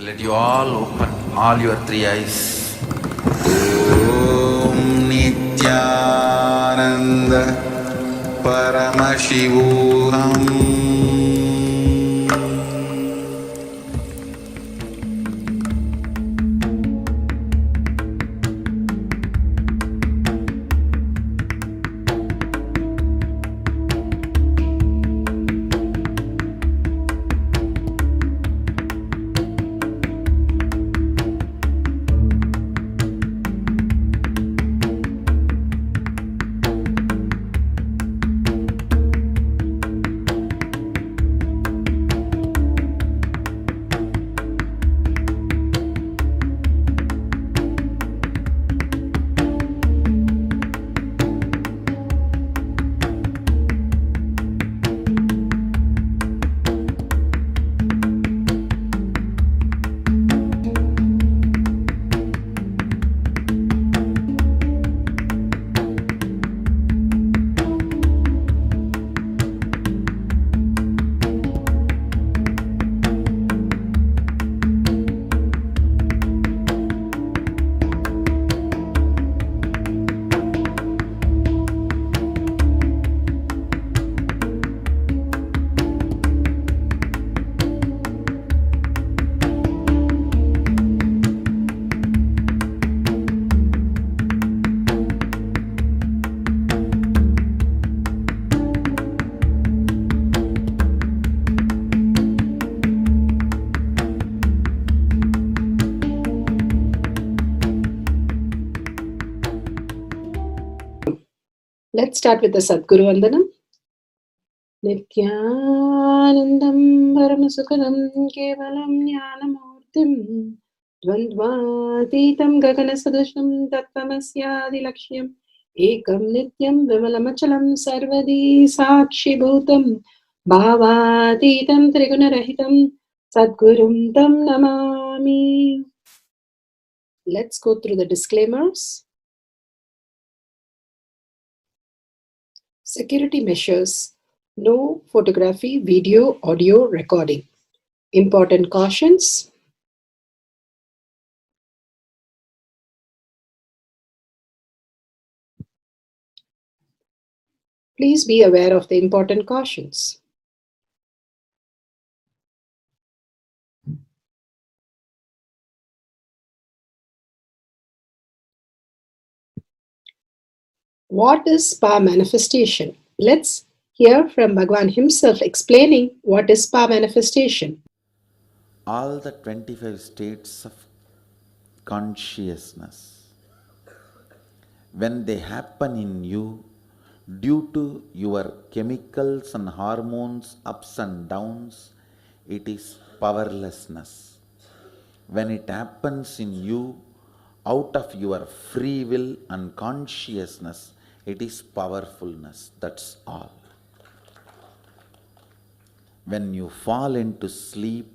Let you all open all your three eyes. Om Nithyananda Paramashivoham. Let's start with the Sadguru Vandanam. Nithyanandam Paramasukadam Kevalam Jnanamurtim Dvandvatitam Gaganasadusham Tattvamasyaadilakshmyam Ekam Nityam Vimalamachalam Sarvadi Sakshi Bhutam Bhavatitam Trigunarahitam Sadgurum Tam Namami. Let's go through the disclaimers. Security measures. No photography, video, audio recording. Important cautions. Please be aware of the important cautions. What is spa manifestation? Let's hear from Bhagwan himself explaining what is spa manifestation. All the 25 states of consciousness, when they happen in you due to your chemicals and hormones ups and downs, it is powerlessness. When it happens in you out of your free will and consciousness, it is powerfulness. That's all. When you fall into sleep,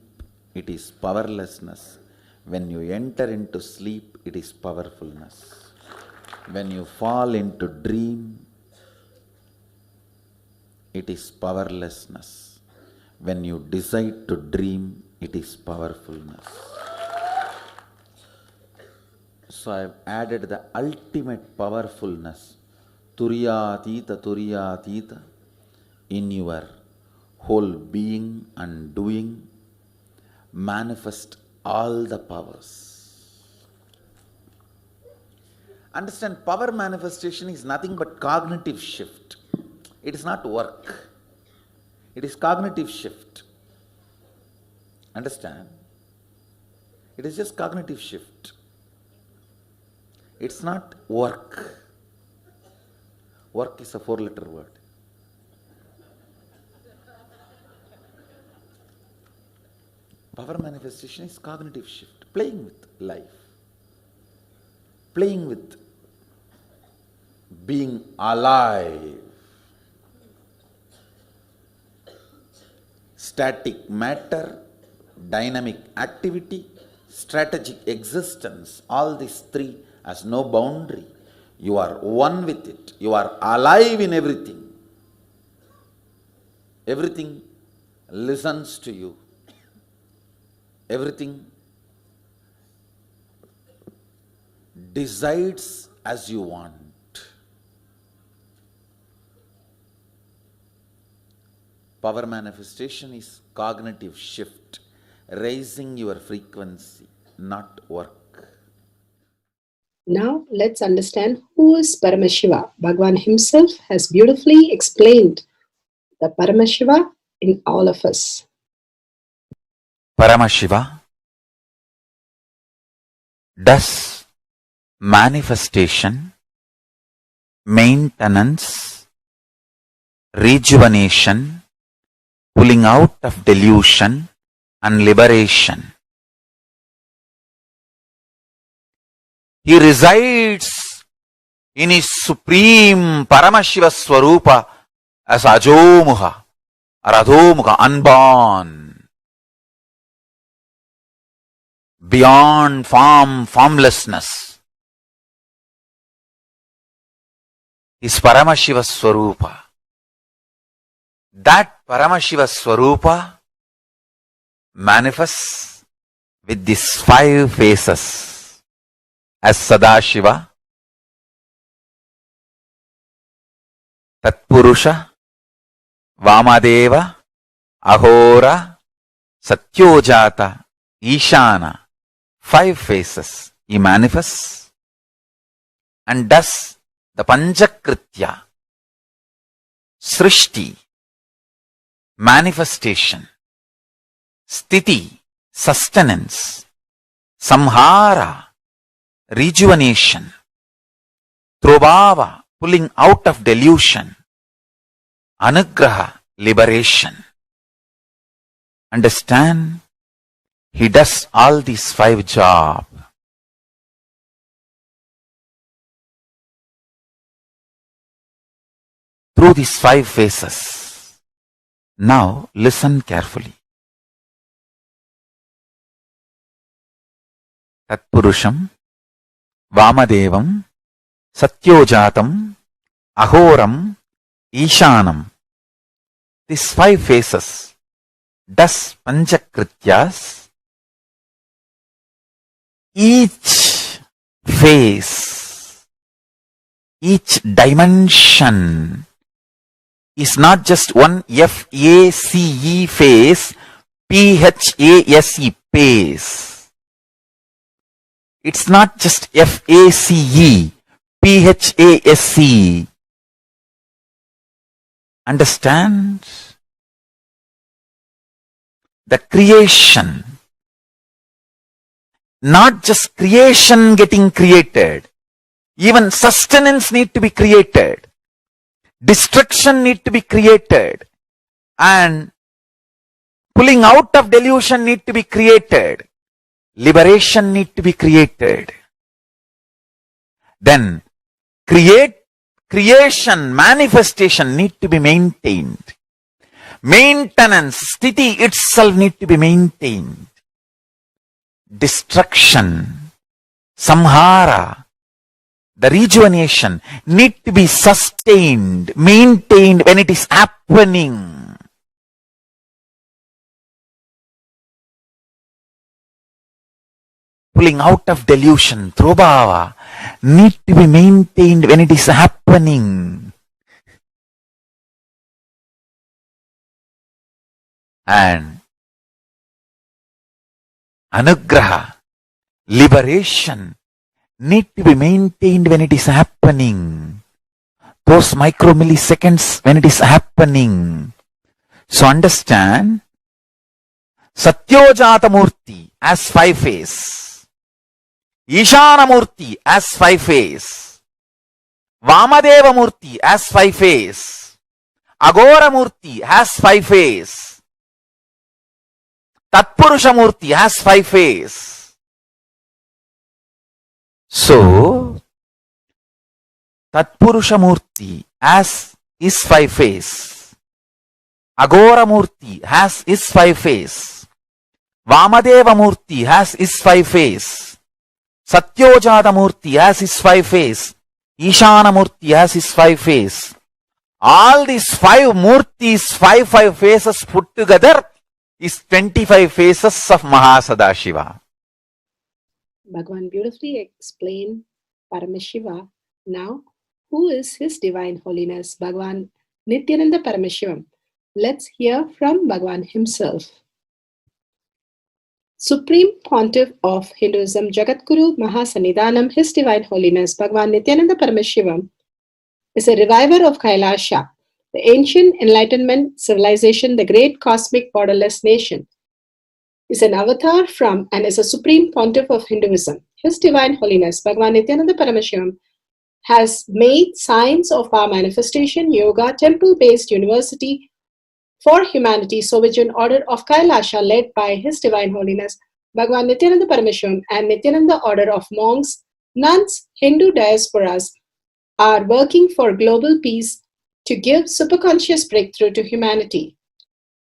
it is powerlessness. When you enter into sleep, it is powerfulness. When you fall into dream, it is powerlessness. When you decide to dream, it is powerfulness. So I have added the ultimate powerfulness, Turiyatita, in your whole being and doing. Manifest all the powers. Understand, power manifestation is nothing but cognitive shift. It is not work. It is cognitive shift. Understand? It is just cognitive shift. It's not work. Work is a 4-letter word. Power manifestation is cognitive shift, playing with life, playing with being alive. Static matter, dynamic activity, strategic existence, all these three has no boundary. You are one with it. You are alive in everything. Everything listens to you. Everything decides as you want. Power manifestation is cognitive shift, raising your frequency, not work. Now let's understand who is Paramashiva. Bhagwan himself has beautifully explained the Paramashiva in all of us. Paramashiva does manifestation, maintenance, rejuvenation, pulling out of delusion and liberation. He resides in his supreme Paramashiva Swarupa as Ajomuha or Adhomuha, unborn, beyond form, formlessness. Is Paramashiva Swarupa. That Paramashiva Swarupa manifests with these 5 faces as Sadashiva, Tatpurusha, Vamadeva, Ahora, Satyojata, Ishana. 5 faces he manifests and does the Panchakritya, Srishti, manifestation, Sthiti, sustenance, Samhara, rejuvenation, Trobhava, pulling out of delusion, Anugraha, liberation. Understand? He does all these 5 jobs. Through these 5 phases. Now listen carefully. Tatpurusham, Vamadevam, Satyojatam, Ahoram, Ishanam. These 5 phases does Panchakrityas. Each phase, each dimension is not just one F-A-C-E phase, P-H-A-S-E phase. It's not just F-A-C-E, P-H-A-S-E. Understand? The creation. Not just creation getting created. Even sustenance need to be created. Destruction need to be created. And pulling out of delusion need to be created. Liberation need to be created. Then creation, manifestation need to be maintained. Maintenance, sthiti itself need to be maintained. Destruction, samhara, the rejuvenation need to be sustained, maintained when it is happening. Pulling out of delusion, trobhava, need to be maintained when it is happening. And anugraha, liberation, need to be maintained when it is happening. Those micromilliseconds when it is happening. So understand, Satyojata Murti as 5 phase, Ishana Murti as 5 phase, Vamadeva Murti as 5 phase, Agora Murti has 5 phase, Tatpurusha Murti has 5 phase. So, Tatpurusha Murti has his 5 phase, Agora Murti has his 5 phase, Vamadeva Murti has his 5 phase, Satyojata Murti has his 5 phase, Ishana Murti has his 5 phase. All these 5 Murtis, 5 phases put together is 25 phases of Mahasadashiva. Bhagwan beautifully explained Paramashiva. Now, who is His Divine Holiness Bhagavan Nithyananda Paramashivam? Let's hear from Bhagavan himself. Supreme Pontiff of Hinduism, Jagadguru Mahasannidhanam, His Divine Holiness Bhagavan Nithyananda Paramashivam is a reviver of Kailasha, the ancient Enlightenment civilization, the great cosmic borderless nation. Is an avatar from and is a supreme pontiff of Hinduism. His Divine Holiness Bhagavan Nithyananda Paramashivam has made science of our manifestation, yoga, temple-based university for humanity, Sovereign Order of Kailasha, led by His Divine Holiness Bhagavan Nithyananda Paramashivam and Nithyananda Order of Monks, Nuns, Hindu diasporas are working for global peace to give superconscious breakthrough to humanity.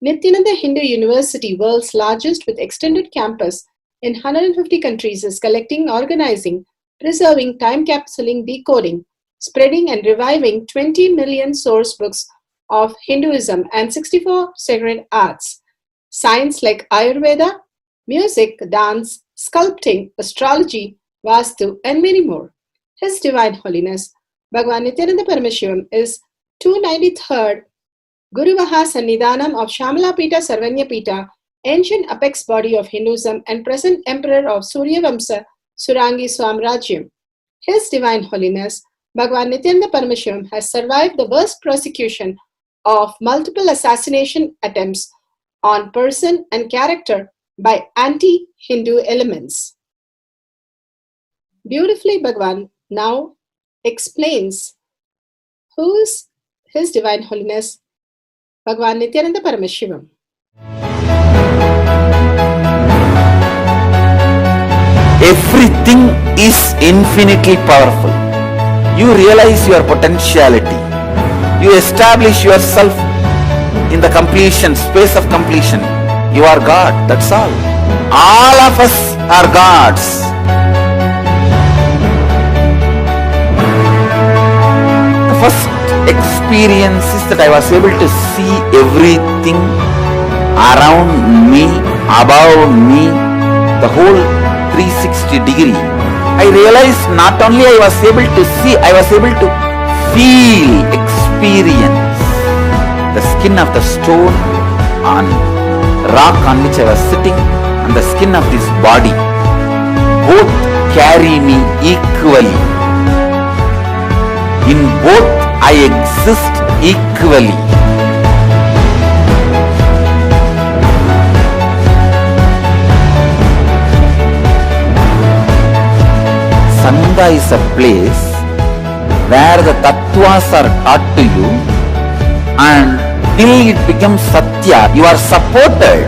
Nithyananda Hindu University, world's largest with extended campus in 150 countries, is collecting, organizing, preserving, time capsuling, decoding, spreading and reviving 20 million source books of Hinduism and 64 sacred arts, science like Ayurveda, music, dance, sculpting, astrology, Vastu, and many more. His Divine Holiness Bhagavan Nithyananda Paramashivam is 293rd Guru Mahasannidhanam of Shamalapita Sarvanyapita, ancient apex body of Hinduism and present emperor of Suryavamsa Surangi Swamrajyam. His Divine Holiness Bhagavan Nithyananda Paramashivam has survived the worst persecution of multiple assassination attempts on person and character by anti-Hindu elements. Beautifully, Bhagavan now explains who is His Divine Holiness Bhagavan Nithyananda Paramashivam. Everything is infinitely powerful. You realize your potentiality. You establish yourself in the completion, space of completion. You are God, that's all. All of us are gods. The first experience is that I was able to see everything around me, above me, the whole 360 degree. I realized not only I was able to see, I was able to feel, experience the skin of the stone on rock on which I was sitting and the skin of this body. Both carry me equally. In both I exist equally. Sangha is a place where the tattvas are taught to you, and till it becomes satya, you are supported.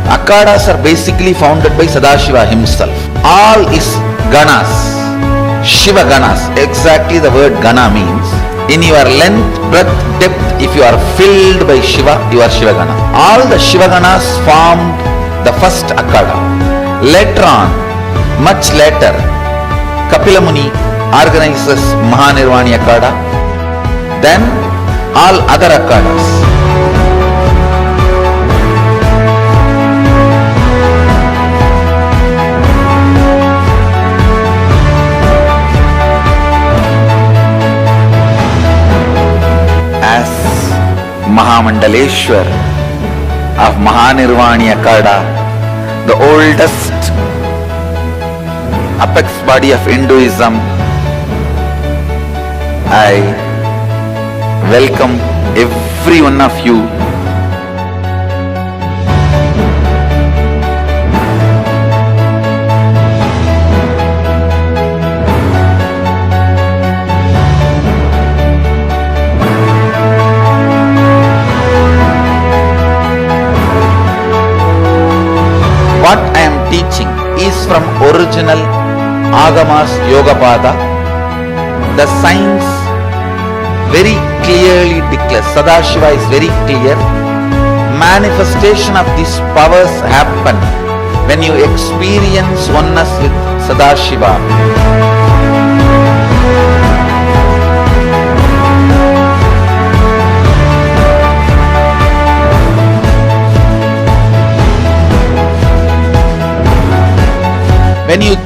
Akhadas are basically founded by Sadashiva himself. All is ganas, Shiva ganas. Exactly the word gana means. In your length, breadth, depth, if you are filled by Shiva, you are Shiva gana. All the Shiva ganas formed the first Akhada. Later on, much later, Kapila Muni organizes Mahanirvani Akhada. Then all other Akhadas. As Mahamandaleshwar of Mahanirvani Akhada, the oldest apex body of Hinduism, I welcome every one of you. What I am teaching is from original Agamas Yogapada. The science very clearly declares, Sadashiva is very clear, manifestation of these powers happen when you experience oneness with Sadashiva.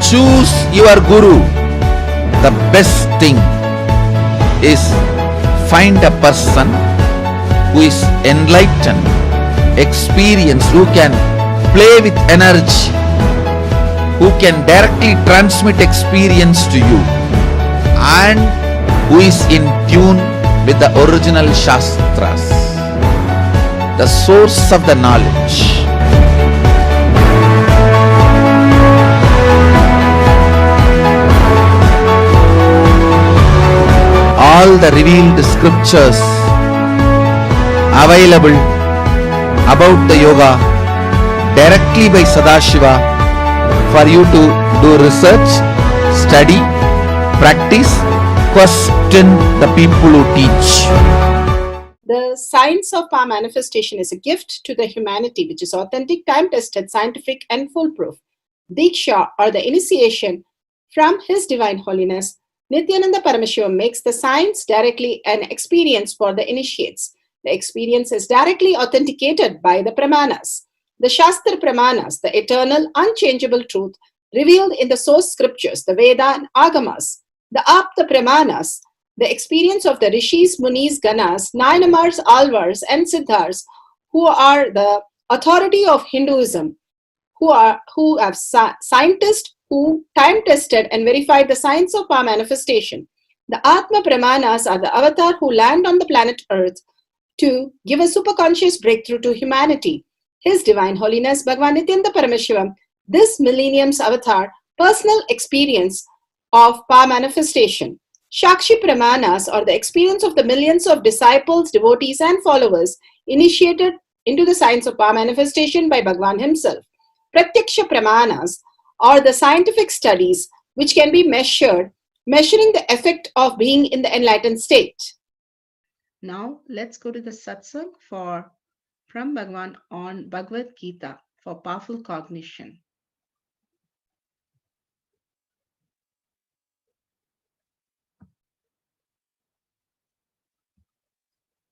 choose your guru, the best thing is find a person who is enlightened, experienced, who can play with energy, who can directly transmit experience to you, and who is in tune with the original Shastras, the source of the knowledge. All the revealed scriptures available about the yoga directly by Sadashiva for you to do research, study, practice, question the people who teach. The science of power manifestation is a gift to the humanity, which is authentic, time-tested, scientific, and foolproof. Diksha, or the initiation from His Divine Holiness, Nithyananda Paramashivam, makes the science directly an experience for the initiates. The experience is directly authenticated by the Pramanas. The Shastra Pramanas, the eternal, unchangeable truth revealed in the source scriptures, the Veda and Agamas. The Apta Pramanas, the experience of the Rishis, Munis, Ganas, Nayanamars, Alvars, and Siddhars, who are the authority of Hinduism, who have scientists who time-tested and verified the science of power manifestation. The Atma Pramanas are the avatar who land on the planet Earth to give a superconscious breakthrough to humanity. His Divine Holiness Bhagavan Nithyananda Paramashivam, this millennium's avatar, personal experience of power manifestation. Shakshi Pramanas, or the experience of the millions of disciples, devotees, and followers initiated into the science of power manifestation by Bhagavan himself. Pratyaksha Pramanas, or the scientific studies which can be measuring the effect of being in the enlightened state. Now let's go to the satsang from Bhagavan on Bhagavad Gita for powerful cognition.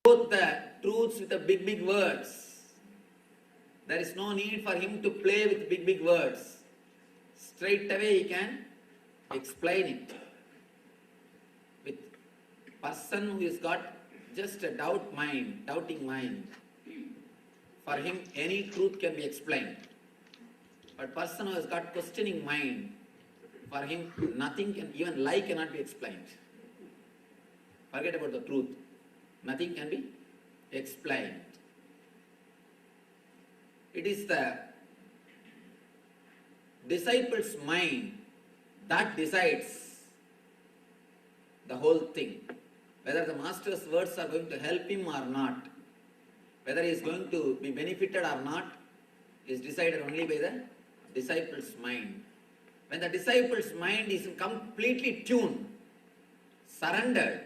Both the truths with the big words. There is no need for him to play with big words. Straight away he can explain it. With person who has got just a doubting mind, for him any truth can be explained. But person who has got questioning mind, for him nothing can, even lie cannot be explained. Forget about the truth. Nothing can be explained. It is the disciple's mind that decides the whole thing. Whether the master's words are going to help him or not, whether he is going to be benefited or not, is decided only by the disciple's mind. When the disciple's mind is completely tuned, surrendered,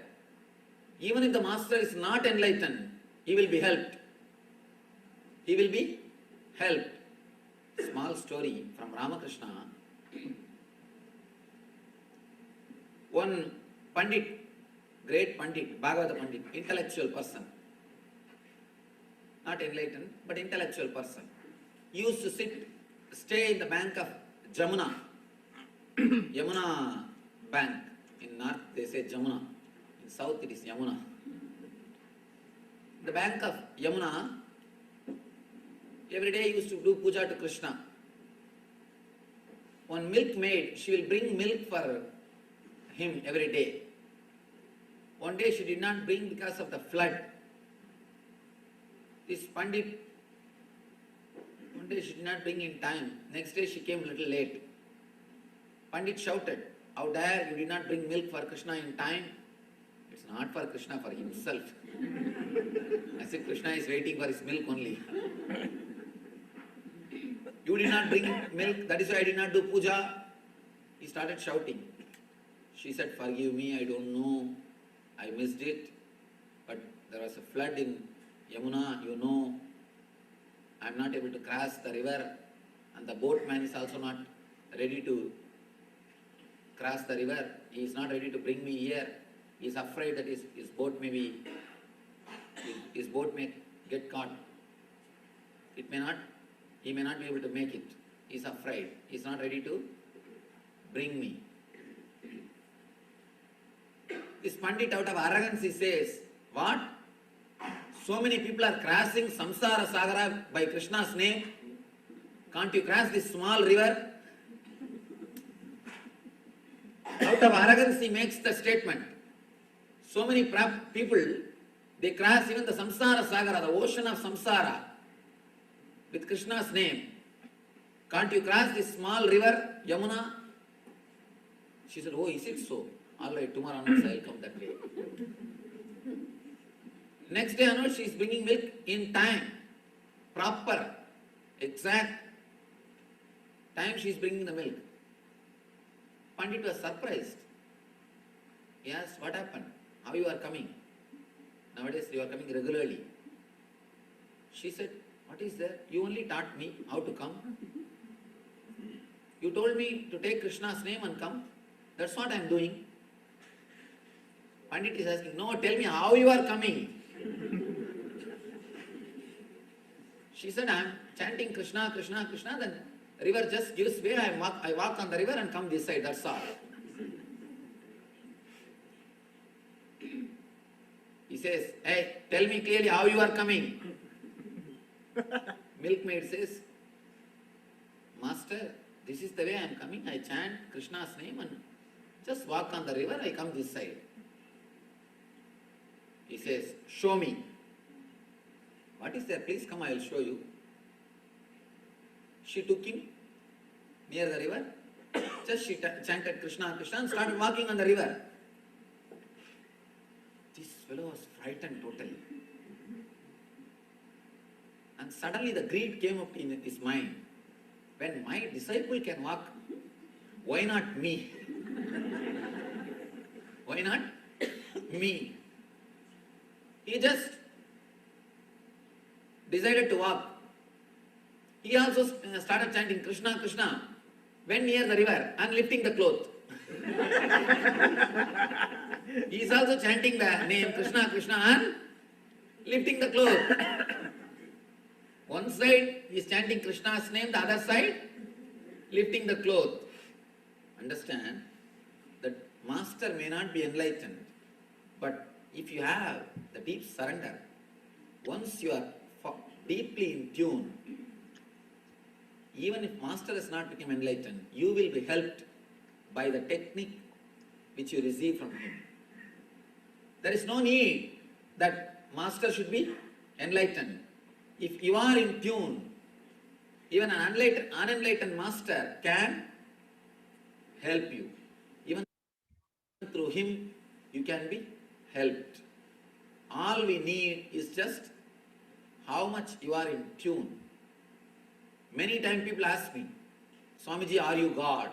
even if the master is not enlightened, he will be helped. He will be helped. Small story from Ramakrishna. One Pandit, great Pandit, Bhagavata Pandit, intellectual person, not enlightened, but intellectual person, used to stay in the bank of Jamuna. Yamuna bank. In north they say Jamuna. In south it is Yamuna. The bank of Yamuna, every day he used to do puja to Krishna. One milkmaid, she will bring milk for him every day. One day she did not bring because of the flood. This Pandit, one day she did not bring in time. Next day she came a little late. Pandit shouted, "How dare you did not bring milk for Krishna in time?" It's not for Krishna, for himself. I said, Krishna is waiting for his milk only. You did not bring milk, that is why I did not do puja. He started shouting. She said, "Forgive me, I don't know, I missed it. But there was a flood in Yamuna, you know. I am not able to cross the river, and the boatman is also not ready to cross the river. He is not ready to bring me here. He is afraid that his boat may get caught. He may not be able to make it. He is afraid. He is not ready to bring me. This Pandit, out of arrogance, he says, what? So many people are crossing Samsara Sagara by Krishna's name. Can't you cross this small river? Out of arrogance, he makes the statement. So many people, they cross even the Samsara Sagara, the ocean of Samsara, with Krishna's name. Can't you cross this small river, Yamuna? She said, oh, is it so? All right, tomorrow onwards I will come that way. Next day onwards, she is bringing milk in time, proper, exact time she is bringing the milk. Pandit was surprised. He asked, what happened? How you are coming? Nowadays you are coming regularly. She said, what is there? You only taught me how to come. You told me to take Krishna's name and come. That's what I am doing. Pandit is asking, no, tell me how you are coming. She said, I am chanting Krishna, Krishna, Krishna, then river just gives way, I walk on the river and come this side, that's all. He says, hey, tell me clearly how you are coming. Milkmaid says, Master, this is the way I am coming. I chant Krishna's name and just walk on the river, I come this side. He says, show me. What is there? Please come, I will show you. She took him near the river. Just she chanted Krishna, Krishna and started walking on the river. This fellow was frightened totally. And suddenly the greed came up in his mind. When my disciple can walk, why not me? Why not me? He just decided to walk. He also started chanting Krishna, Krishna, went near the river and lifting the cloth. He is also chanting the name Krishna, Krishna and lifting the cloth. One side he is chanting Krishna's name, the other side lifting the cloth. Understand that master may not be enlightened, but if you have the deep surrender, once you are deeply in tune, even if master has not become enlightened, you will be helped by the technique which you receive from him. There is no need that master should be enlightened. If you are in tune, even an unenlightened master can help you. Even through him, you can be helped. All we need is just how much you are in tune. Many times people ask me, Swamiji, are you God?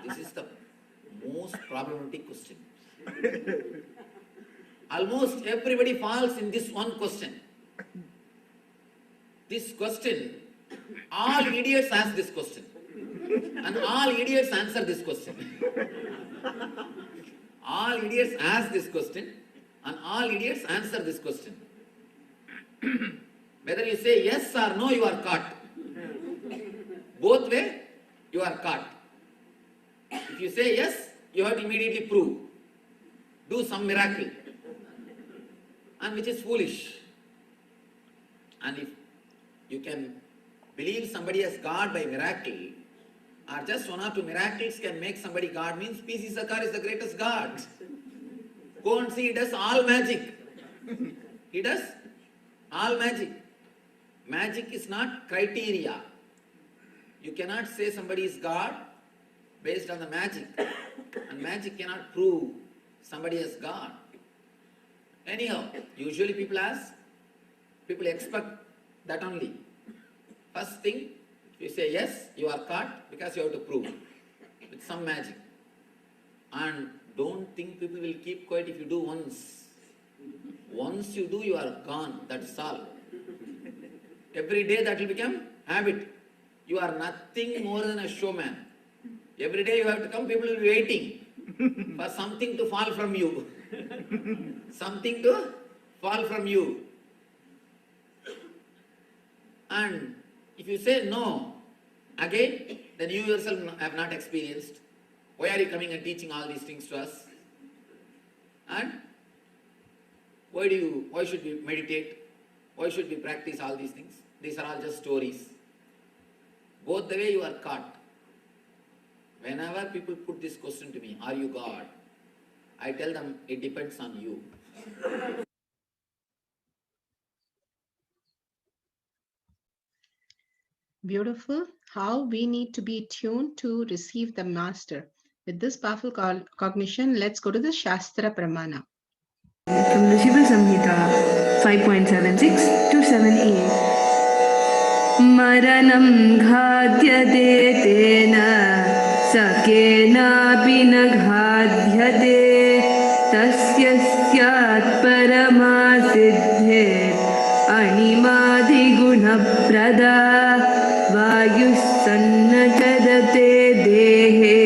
This is the most problematic question. Almost everybody falls in this one question. This question, all idiots ask this question. And all idiots answer this question. All idiots ask this question and all idiots answer this question. Whether you say yes or no, you are caught. Both way, you are caught. If you say yes, you have to immediately prove. Do some miracle. And which is foolish. And if you can believe somebody as God by miracle, or just one or two miracles can make somebody God, means P.C. Sarkar is the greatest God. Go and see, he does all magic. He does all magic. Magic is not criteria. You cannot say somebody is God based on the magic. And magic cannot prove somebody is God. Anyhow, usually people expect that only. First thing, if you say yes, you are caught because you have to prove with some magic. And don't think people will keep quiet if you do once. Once you do, you are gone. That's all. Every day that will become habit. You are nothing more than a showman. Every day you have to come, people will be waiting for something to fall from you. Something to fall from you. And if you say no, again then you yourself have not experienced. Why are you coming and teaching all these things to us? And why should we meditate? Why should we practice all these things? These are all just stories. Both the way you are caught. Whenever people put this question to me, are you God? I tell them, it depends on you. Beautiful. How we need to be tuned to receive the master. With this powerful cognition, let's go to the Shastra Pramana. From the Shiva Samhita 5.76 to 78. Maranam ghādyate tena sakenapi na ghādyate tasya syat paramasiddhe animadi guna prada vayussannachadate dehe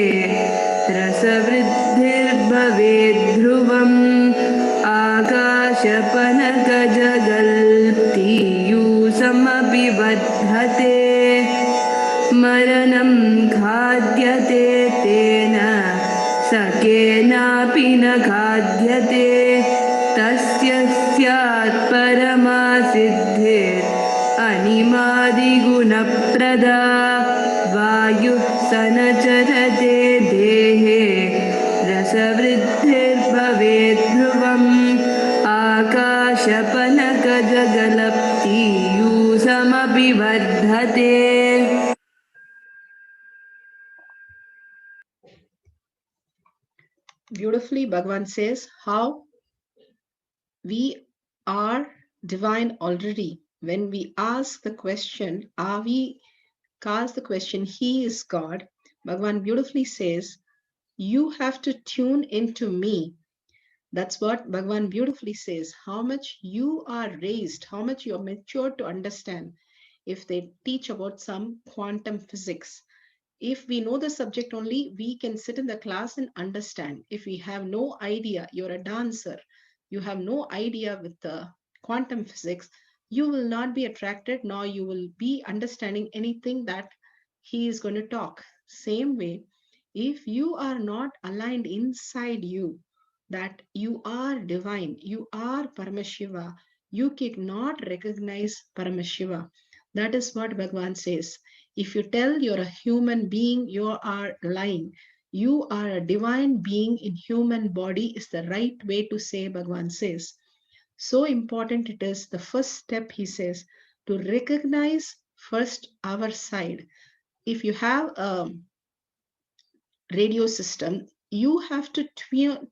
rasavriddhir bhaved dhruvam आकाशपनकजगल्पीयूषमभिवर्धते मरणं खाद्यते तेन सकेनापि न खाद्यते तस्य स्यात् परमासिद्धिर् अनिमादिगुणप्रदा वायुः सनचरते देहे रसवृद्धिर्भवेत् ध्रुवम् आकाशपनकजगलप्तीयूषमभिवर्धते. Beautifully, Bhagavan says how we are divine already. When we ask the question, he is God, Bhagavan beautifully says, you have to tune into me. That's what Bhagavan beautifully says. How much you are raised, how much you are matured to understand. If they teach about some quantum physics, if we know the subject only, we can sit in the class and understand. If we have no idea, you're a dancer, you have no idea with the quantum physics, you will not be attracted, nor you will be understanding anything that he is going to talk. Same way, if you are not aligned inside you, that you are divine, you are Paramashiva, you cannot recognize Paramashiva. That is what Bhagavan says. If you tell you're a human being, you are lying. You are a divine being in human body is the right way to say, Bhagavan says. So important it is, the first step, he says, to recognize first our side. If you have a radio system, you have to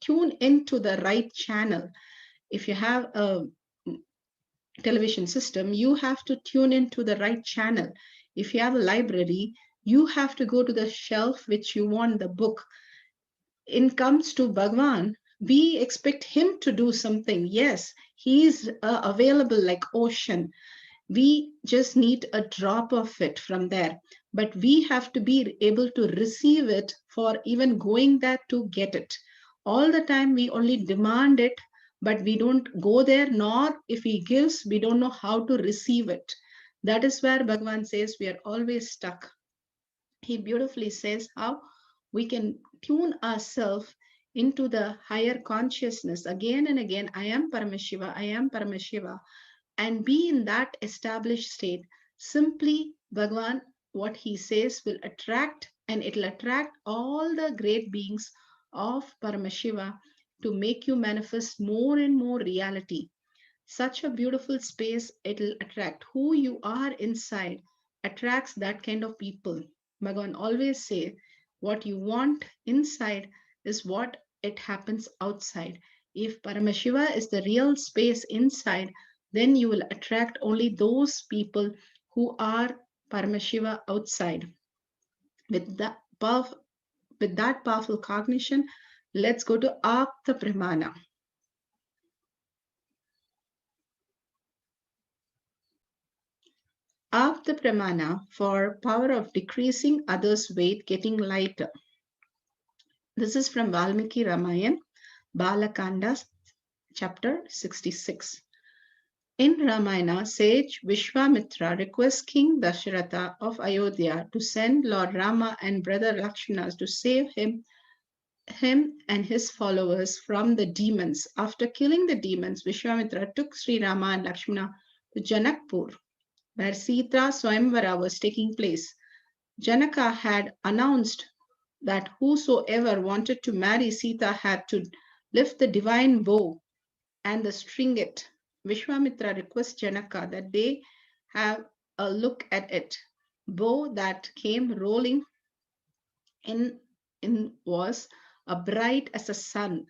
tune into the right channel. If you have a television system, you have to tune into the right channel. If you have a library, you have to go to the shelf which you want the book. In comes to Bhagavan, we expect him to do something. Yes, he is available like ocean. We just need a drop of it from there. But we have to be able to receive it for even going there to get it. All the time we only demand it, but we don't go there, nor if he gives, we don't know how to receive it. That is where Bhagavan says we are always stuck. He beautifully says how we can tune ourselves into the higher consciousness again and again. I am Paramashiva, I am Paramashiva, and be in that established state. Simply, Bhagavan, what he says will attract, and it will attract all the great beings of Paramashiva to make you manifest more and more reality. Such a beautiful space, it will attract. Who you are inside attracts that kind of people. Bhagavan always say, what you want inside is what it happens outside. If Paramashiva is the real space inside, then you will attract only those people who are Paramashiva outside. With that powerful cognition, let's go to Apta Pramana. Apta Pramana for power of decreasing others' weight, getting lighter. This is from Valmiki Ramayana, Balakanda, chapter 66. In Ramayana, sage Vishwamitra requests King Dasharatha of Ayodhya to send Lord Rama and brother Lakshmana to save him and his followers from the demons. After killing the demons, Vishwamitra took Sri Rama and Lakshmana to Janakpur, where Sita Swayamvara was taking place. Janaka had announced that whosoever wanted to marry Sita had to lift the divine bow and the string it. Vishwamitra requests Janaka that they have a look at it. Bow that came rolling in was bright as a sun.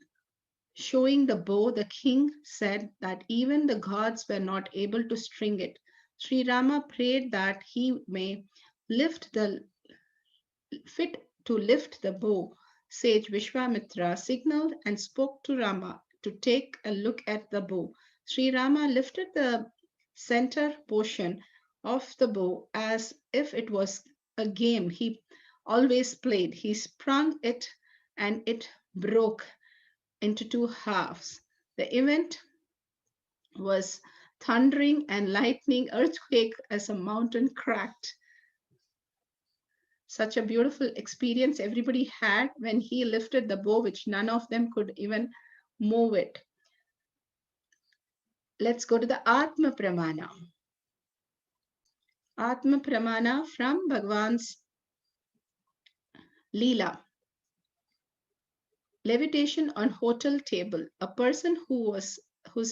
Showing the bow, the king said that even the gods were not able to string it. Sri Rama prayed that he may lift the fit to lift the bow. Sage Vishwamitra signaled and spoke to Rama to take a look at the bow. Sri Rama lifted the center portion of the bow as if it was a game he always played. He sprung it and it broke into two halves. The event was thundering and lightning, earthquake as a mountain cracked. Such a beautiful experience everybody had when he lifted the bow, which none of them could even move it. Let's go to the Atma Pramana. Atma Pramana from Bhagwan's Leela. Levitation on hotel table. A person who's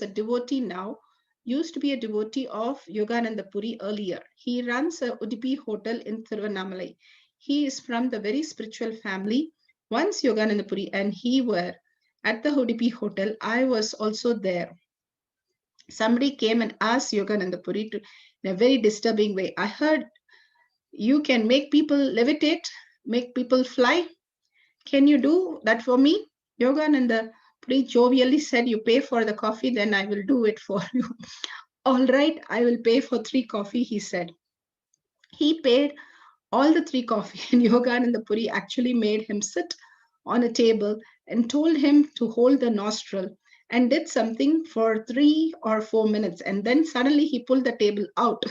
a devotee now used to be a devotee of Yogananda Puri earlier. He runs a Udupi hotel in Thiruvannamalai. He is from the very spiritual family. Once Yogananda Puri and he were at the Udupi hotel. I was also there. Somebody came and asked Yogananda Puri to, in a very disturbing way, I heard you can make people levitate, make people fly. Can you do that for me? Yogananda Puri jovially said, you pay for the coffee, then I will do it for you. All right, I will pay for 3 coffee, he said. He paid all the 3 coffee, and Yogananda Puri actually made him sit on a table and told him to hold the nostril and did something for 3 or 4 minutes. And then suddenly he pulled the table out.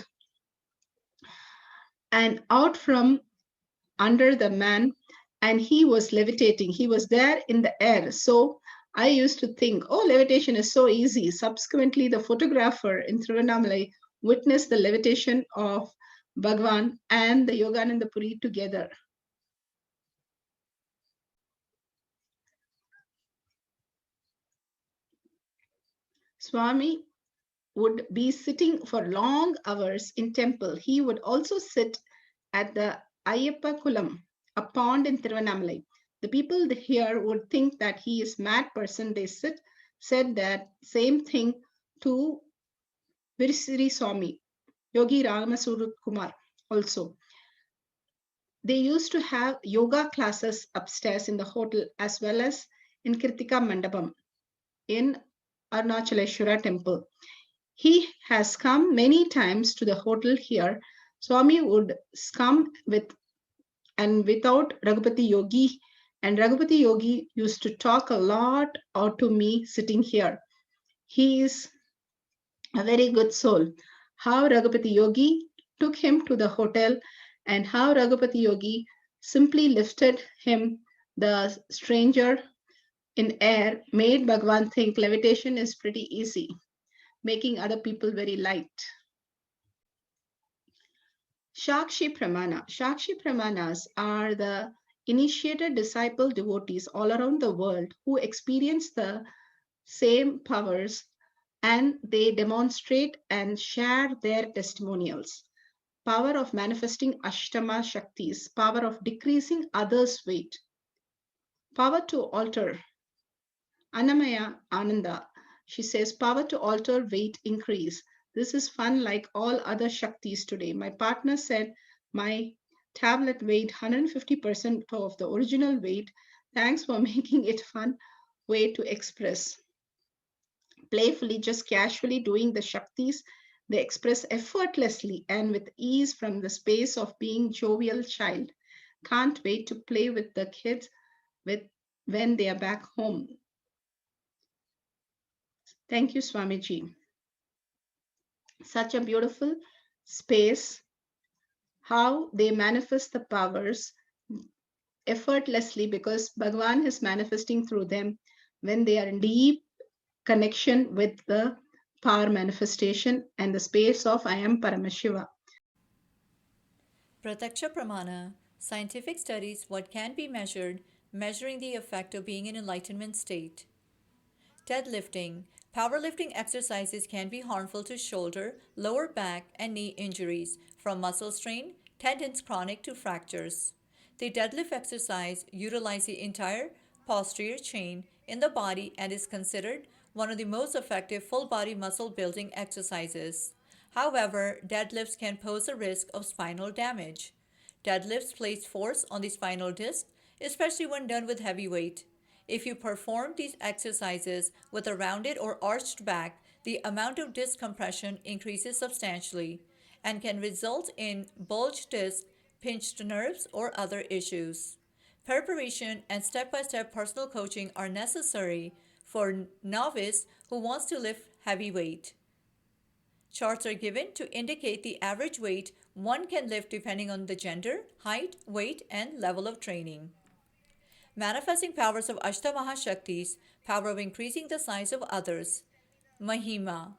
And out from under the man, and he was levitating. He was there in the air. So I used to think, oh, levitation is so easy. Subsequently, the photographer in Thiruvannamalai witnessed the levitation of Bhagwan and the Yogananda Puri together. Swami would be sitting for long hours in temple. He would also sit at the Ayyappa Kulam, a pond in Thiruvannamalai. The people here would think that he is mad person. They said that same thing to Virisiri Swami, Yogi Ramasuru Kumar also. They used to have yoga classes upstairs in the hotel as well as in Kirtika Mandapam in Arunachaleshwara temple. He has come many times to the hotel here. Swami would come with and without Raghupati Yogi, and Raghupati Yogi used to talk a lot out to me sitting here. He is a very good soul. How Raghupati Yogi took him to the hotel and how Raghupati Yogi simply lifted him, the stranger, in air, made Bhagwan think levitation is pretty easy, making other people very light. Shakshi Pramana. Shakshi Pramanas are the initiated disciple devotees all around the world who experience the same powers and they demonstrate and share their testimonials. Power of manifesting Ashta Maha Shaktis, power of decreasing others' weight, power to alter. Annamaya Ananda, she says, power to alter weight increase. This is fun like all other Shaktis today. My partner said my tablet weighed 150% of the original weight. Thanks for making it fun way to express. Playfully, just casually doing the Shaktis, they express effortlessly and with ease from the space of being jovial child. Can't wait to play with the kids when they are back home. Thank you, Swamiji. Such a beautiful space, how they manifest the powers effortlessly because Bhagavan is manifesting through them when they are in deep connection with the power manifestation and the space of I am Paramashiva. Pratyaksha Pramana, scientific studies what can be measured, measuring the effect of being in enlightenment state. Deadlifting. Powerlifting exercises can be harmful to shoulder, lower back, and knee injuries, from muscle strain, tendons chronic to fractures. The deadlift exercise utilizes the entire posterior chain in the body and is considered one of the most effective full body muscle building exercises. However, deadlifts can pose a risk of spinal damage. Deadlifts place force on the spinal disc, especially when done with heavy weight. If you perform these exercises with a rounded or arched back, the amount of disc compression increases substantially and can result in bulged disc, pinched nerves, or other issues. Preparation and step-by-step personal coaching are necessary for novice who wants to lift heavy weight. Charts are given to indicate the average weight one can lift depending on the gender, height, weight, and level of training. Manifesting powers of Ashta Maha Shaktis, power of increasing the size of others. Mahima,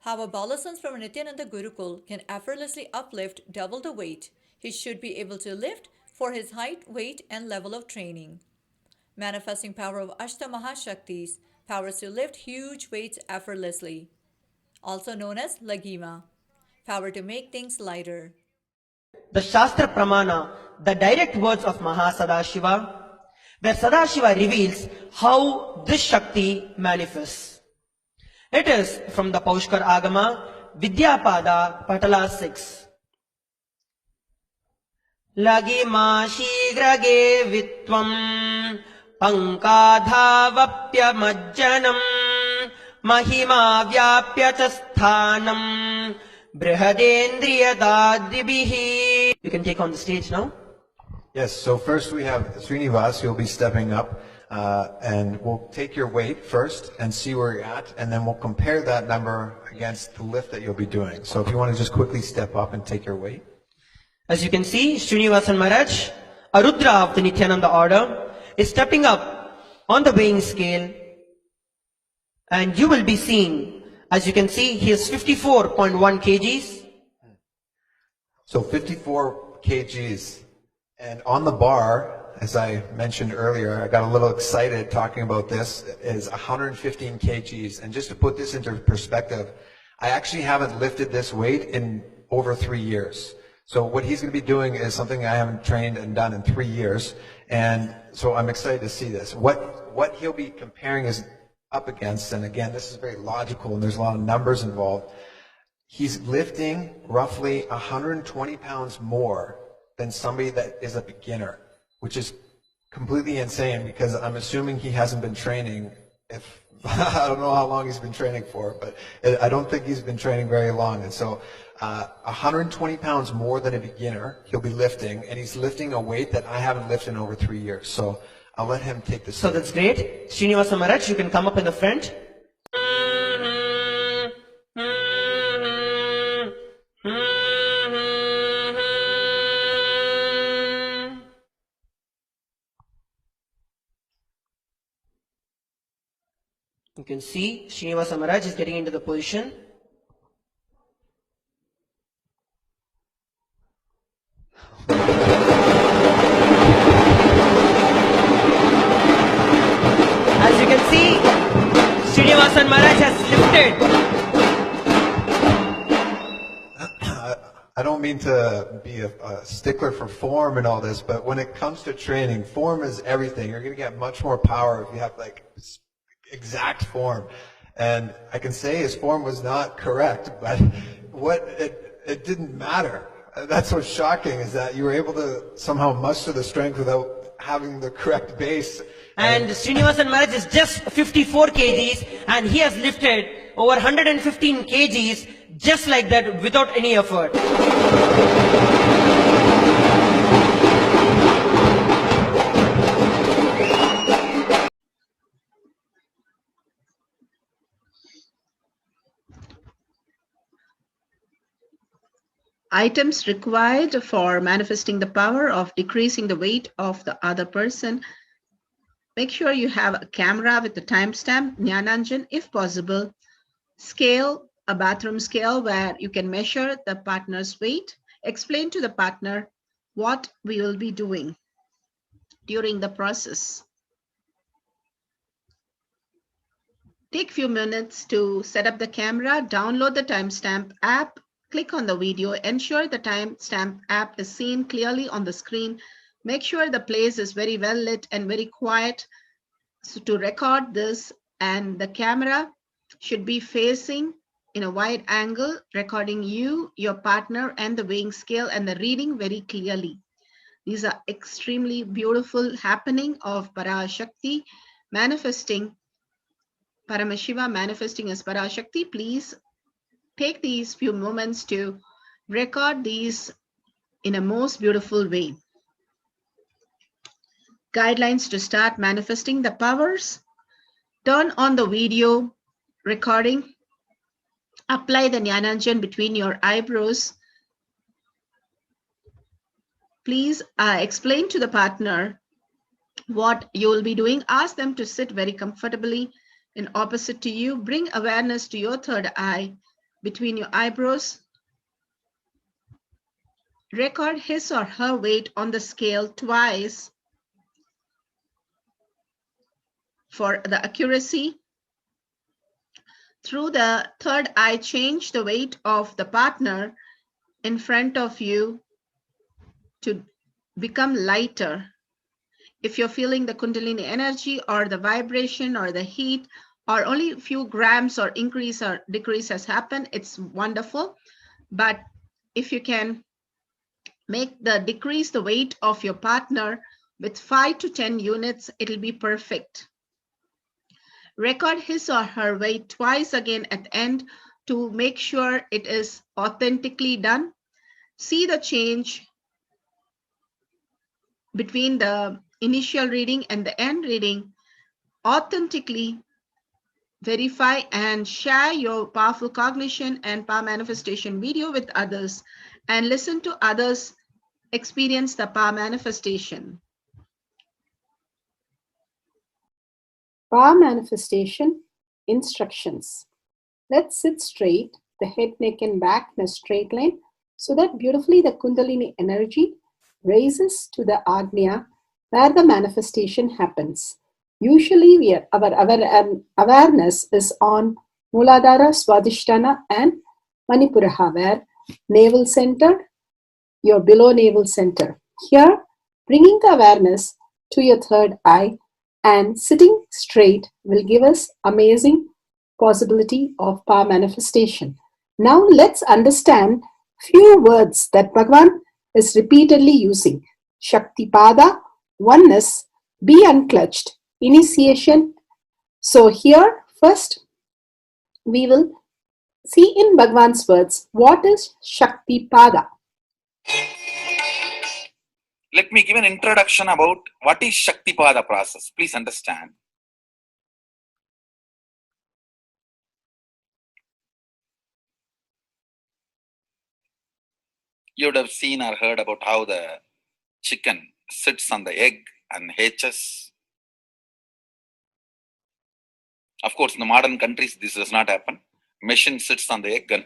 how a adolescent from a Nithyananda Gurukul can effortlessly uplift double the weight he should be able to lift for his height, weight, and level of training. Manifesting power of Ashta Maha Shaktis, powers to lift huge weights effortlessly, also known as Laghima, power to make things lighter. The Shastra Pramana, the direct words of Mahasadashiva, where Sadashiva reveals how this Shakti manifests. It is from the Paushkar Agama, Vidyapada, Patala 6. Laghima shigrage vitvam pankadhavapya majjanam mahima vyapya chasthanam brihadendriyadadribihi. You can take on the stage now. Yes, so first we have Srinivas, you'll be stepping up, and we'll take your weight first and see where you're at, and then we'll compare that number against the lift that you'll be doing. So if you want to just quickly step up and take your weight. As you can see, Srinivasan Maharaj, a Rudra of the Nithyananda order, is stepping up on the weighing scale, and you will be seeing, as you can see, he is 54.1 kgs. So 54 kgs. And on the bar, as I mentioned earlier, I got a little excited talking about this, is 115 kgs. And just to put this into perspective, I actually haven't lifted this weight in over 3 years. So what he's going to be doing is something I haven't trained and done in 3 years. And so I'm excited to see this. What he'll be comparing is up against, and again, this is very logical and there's a lot of numbers involved. He's lifting roughly 120 pounds more than somebody that is a beginner, which is completely insane because I'm assuming he hasn't been training. If I don't know how long he's been training for, but I don't think he's been training very long. And so 120 pounds more than a beginner he'll be lifting, and he's lifting a weight that I haven't lifted in over 3 years. So I'll let him take this. So that's great. Srinivasa Maharaj, you can come up in the front. You can see Srinivasa Maharaj is getting into the position. As you can see, Srinivasan Maharaj has lifted. I don't mean to be a stickler for form and all this, but when it comes to training, form is everything. You're going to get much more power if you have like exact form. And I can say his form was not correct, but it didn't matter. That's what's shocking, is that you were able to somehow muster the strength without having the correct base. And Srinivasan Maharaj is just 54 kgs and he has lifted over 115 kgs just like that without any effort. items required for manifesting the power of decreasing the weight of the other person. Make sure you have a camera with the timestamp, Jnananjan, if possible, scale, a bathroom scale where you can measure the partner's weight. Explain to the partner what we will be doing during the process. Take few minutes to set up the camera, download the timestamp app, click on the video, ensure the timestamp app is seen clearly on the screen. Make sure the place is very well lit and very quiet to record this, and the camera should be facing in a wide angle, recording you, your partner, and the weighing scale and the reading very clearly. These are extremely beautiful happening of Parashakti manifesting, Paramashiva manifesting as Parashakti. Please take these few moments to record these in a most beautiful way. Guidelines to start manifesting the powers. Turn on the video recording. Apply the Jnananjan between your eyebrows. Please explain to the partner what you will be doing. Ask them to sit very comfortably in opposite to you. Bring awareness to your third eye between your eyebrows. Record his or her weight on the scale twice for the accuracy. Through the third eye, change the weight of the partner in front of you to become lighter. If you're feeling the Kundalini energy or the vibration or the heat or only a few grams or increase or decrease has happened, it's wonderful. But if you can decrease the weight of your partner with 5 to 10 units, it'll be perfect. Record his or her weight twice again at the end to make sure it is authentically done. See the change between the initial reading and the end reading. Authentically verify and share your powerful cognition and power manifestation video with others, and listen to others experience the power manifestation. Power manifestation instructions. Let's sit straight, the head, neck, and back in a straight line, so that beautifully the Kundalini energy raises to the Agnya where the manifestation happens. Usually our awareness is on Muladhara, Swadhisthana, and Manipuraha, where navel center, your below navel center. Here, bringing the awareness to your third eye and sitting straight will give us amazing possibility of power manifestation. Now let's understand few words that Bhagavan is repeatedly using. Shakti Pada, oneness, be unclutched, initiation. So here first we will see in Bhagavan's words what is Shakti Pada. Let me give an introduction about what is Shaktipada process. Please understand. You would have seen or heard about how the chicken sits on the egg and hatches. Of course, in the modern countries, this does not happen. Machine sits on the egg and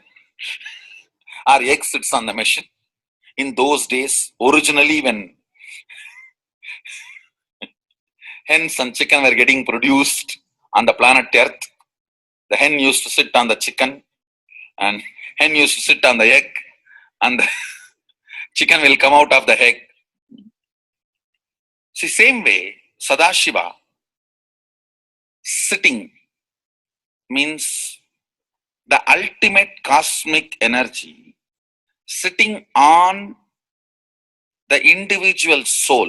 our egg sits on the machine. In those days, originally when hens and chicken were getting produced on the planet Earth, the hen used to sit on the chicken and hen used to sit on the egg, and the chicken will come out of the egg. See, same way, Sadashiva sitting means the ultimate cosmic energy sitting on the individual soul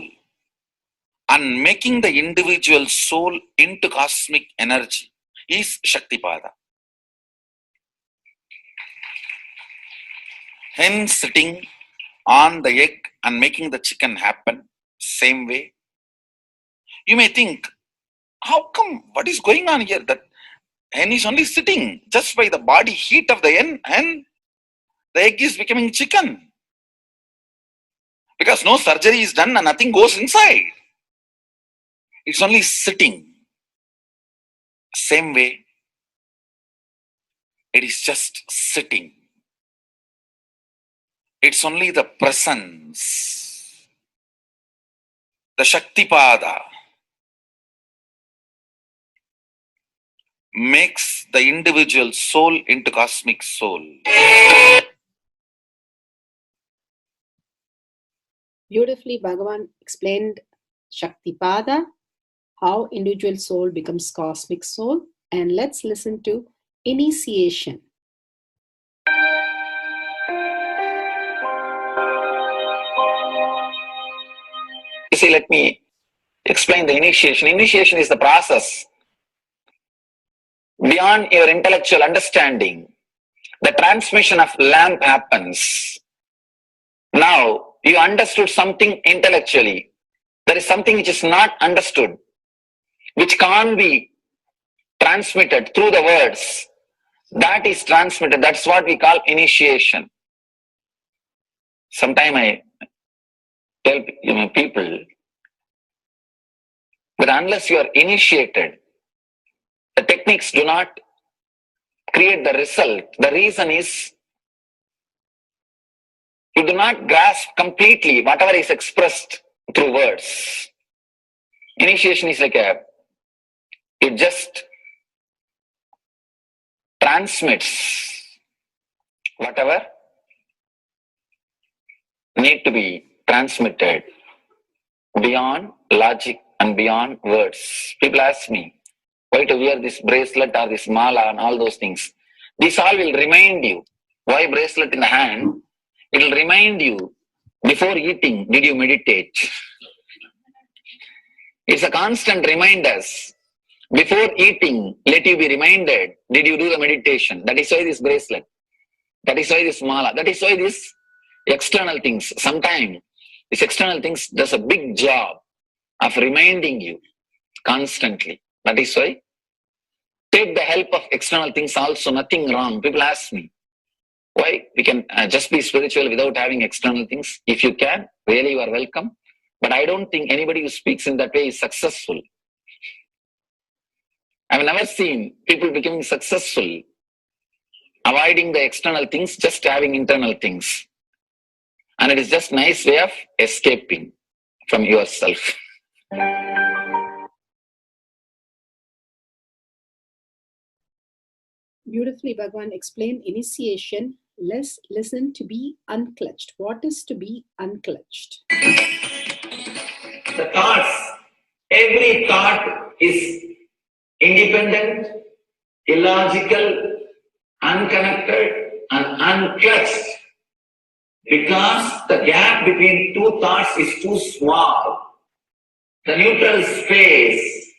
and making the individual soul into cosmic energy is Shaktipada. Hen sitting on the egg and making the chicken happen, same way. You may think, how come, what is going on here? That hen is only sitting just by the body heat of the hen, the egg is becoming chicken. Because no surgery is done and nothing goes inside. It's only sitting. Same way, it is just sitting. It's only the presence, the Shaktipada, makes the individual soul into cosmic soul. Beautifully, Bhagavan explained Shaktipada, how individual soul becomes cosmic soul. And let's listen to initiation. You see, let me explain the initiation. Initiation is the process beyond your intellectual understanding. The transmission of lamp happens. Now, you understood something intellectually. There is something which is not understood, which can't be transmitted through the words. That is transmitted. That's what we call initiation. Sometimes I tell people that unless you are initiated, the techniques do not create the result. The reason is you do not grasp completely whatever is expressed through words. Initiation is like it just transmits whatever need to be transmitted beyond logic and beyond words. People ask me why to wear this bracelet or this mala and all those things. This all will remind you. Why bracelet in the hand? It will remind you, before eating, did you meditate? It's a constant reminder. Before eating, let you be reminded, did you do the meditation? That is why this bracelet. That is why this mala. That is why this external things. Sometimes this external things does a big job of reminding you constantly. That is why take the help of external things also, nothing wrong. People ask me, why we can just be spiritual without having external things? If you can, really you are welcome. But I don't think anybody who speaks in that way is successful. I've never seen people becoming successful, avoiding the external things, just having internal things. And it is just a nice way of escaping from yourself. Beautifully, Bhagavan explained initiation. Let's listen to be unclutched. What is to be unclutched? The thoughts, every thought is independent, illogical, unconnected, and unclutched. Because the gap between two thoughts is too small. The neutral space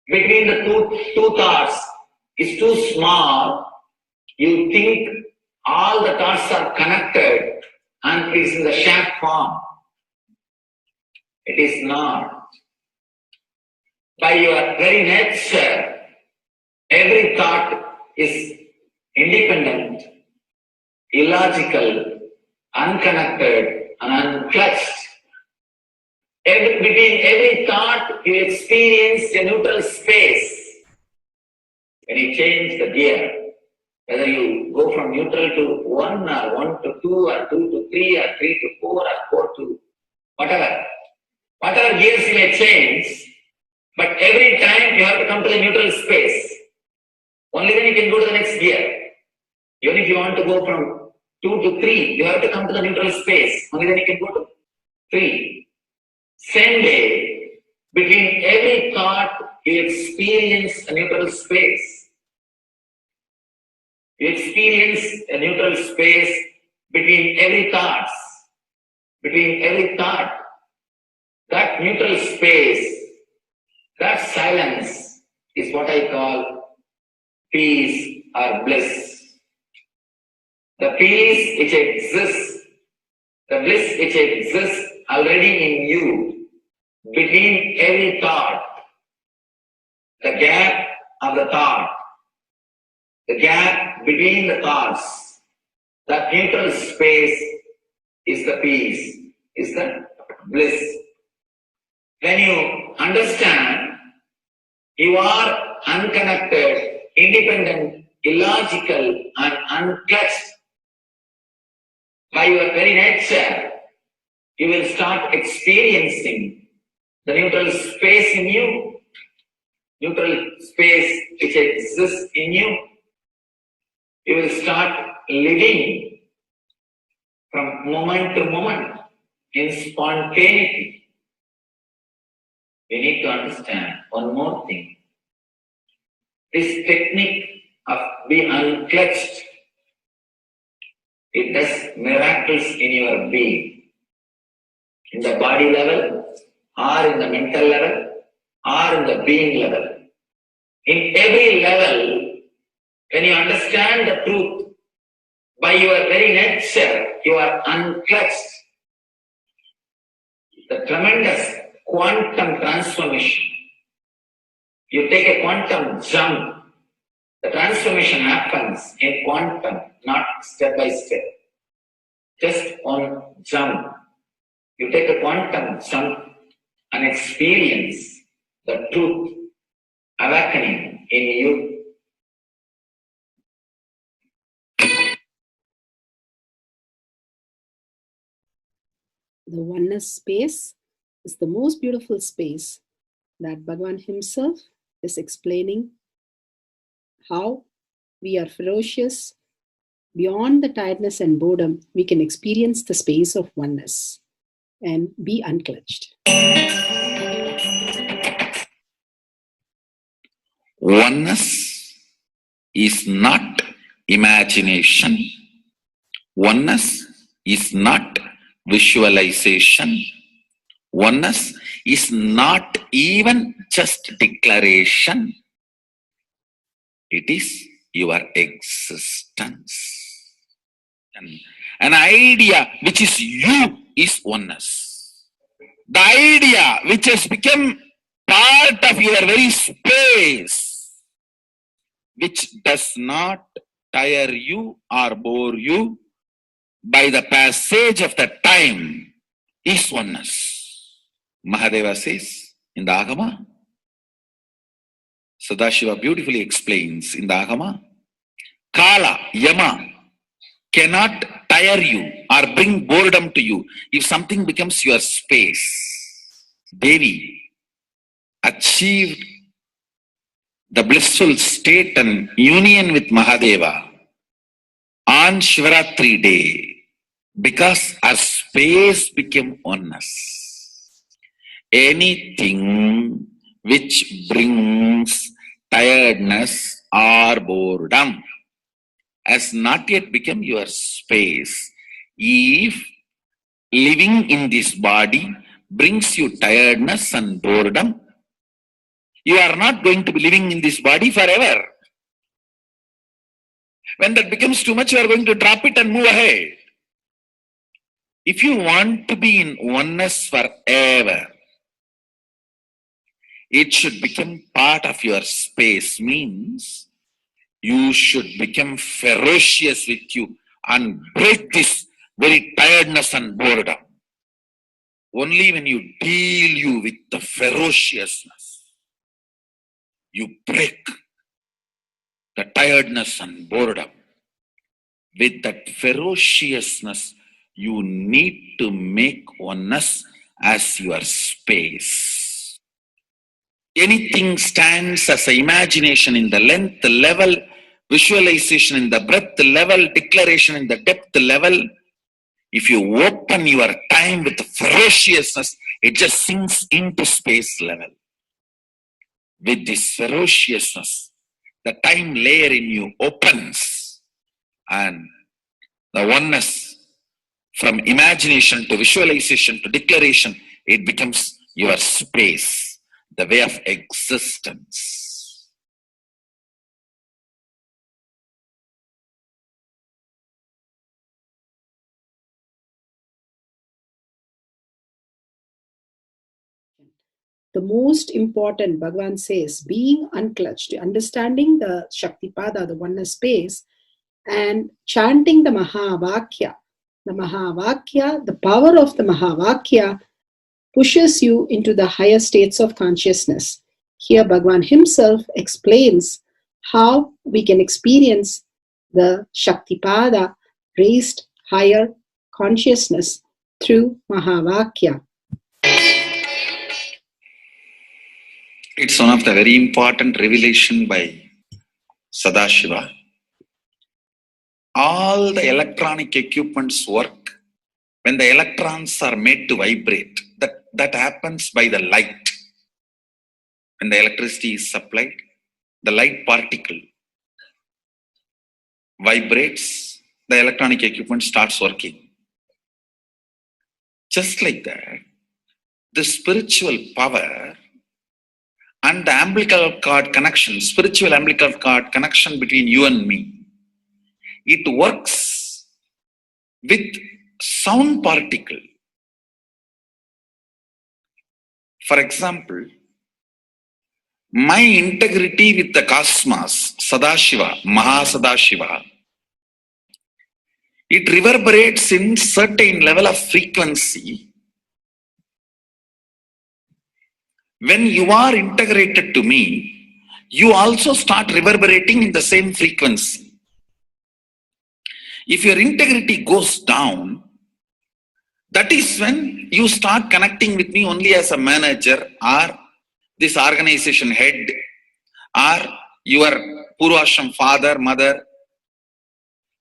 between the two thoughts is too small. You think all the thoughts are connected and it is in the shape form. It is not. By your very nature, every thought is independent, illogical, unconnected, and unclutched. Between every thought, you experience a neutral space. When you change the gear, whether you go from neutral to 1 or 1 to 2 or 2 to 3 or 3 to 4 or 4 to whatever gears you may change, but every time you have to come to the neutral space. Only then you can go to the next gear. Even if you want to go from 2 to 3, you have to come to the neutral space. Only then you can go to 3. Same way, between every thought, you experience a neutral space. You experience a neutral space between every thought. Between every thought. That neutral space, that silence is what I call peace or bliss. The peace which exists, the bliss which exists already in you, between every thought, the gap of the thought, the gap between the thoughts, that neutral space is the peace, is the bliss. When you understand you are unconnected, independent, illogical, and unclutched by your very nature, you will start experiencing the neutral space in you, neutral space which exists in you. You will start living from moment to moment in spontaneity. We need to understand one more thing. This technique of being unclutched, it does miracles in your being, in the body level, or in the mental level, or in the being level. In every level, when you understand the truth, by your very nature, you are unclutched. The tremendous quantum transformation. You take a quantum jump. The transformation happens in quantum, not step by step. Just one jump. You take a quantum jump and experience the truth awakening in you. The oneness space is the most beautiful space that Bhagavan himself is explaining how we are ferocious. Beyond the tiredness and boredom, we can experience the space of oneness and be unclutched. Oneness is not imagination. Oneness is not visualization. Oneness is not even just declaration. It is your existence. An idea which is you is oneness. The idea which has become part of your very space, which does not tire you or bore you by the passage of the time, is oneness. Mahadeva says in the Laghima, Sadashiva beautifully explains in the Laghima, Kala, Yama cannot tire you or bring boredom to you if something becomes your space. Devi achieved the blissful state and union with Mahadeva on Shivaratri day because our space became oneness. Anything which brings tiredness or boredom has not yet become your space. If living in this body brings you tiredness and boredom, you are not going to be living in this body forever. When that becomes too much, you are going to drop it and move ahead. If you want to be in oneness forever, it should become part of your space, means you should become ferocious with you and break this very tiredness and boredom. Only when you deal you with the ferociousness, you break the tiredness and boredom. With that ferociousness, you need to make oneness as your space. Anything stands as an imagination in the length level, visualization in the breadth level, declaration in the depth level. If you open your time with ferociousness, it just sinks into space level. With this ferociousness, the time layer in you opens, and the oneness from imagination to visualization to declaration, it becomes your space, the way of existence. The most important, Bhagavan says, being unclutched, understanding the Shaktipada, the oneness space, and chanting the Mahavakya. The Mahavakya, the power of the Mahavakya pushes you into the higher states of consciousness. Here, Bhagavan himself explains how we can experience the Shaktipada, raised higher consciousness, through Mahavakya. It's one of the very important revelation by Sadashiva. All the electronic equipments work when the electrons are made to vibrate. That happens by the light. When the electricity is supplied, the light particle vibrates, the electronic equipment starts working. Just like that, the spiritual power and the umbilical cord connection, spiritual umbilical cord connection between you and me, it works with sound particle. For example, my integrity with the cosmos, Sadashiva, Maha Sadashiva, it reverberates in certain level of frequency. When you are integrated to me, you also start reverberating in the same frequency. If your integrity goes down, that is when you start connecting with me only as a manager or this organization head or your Purvashram father, mother.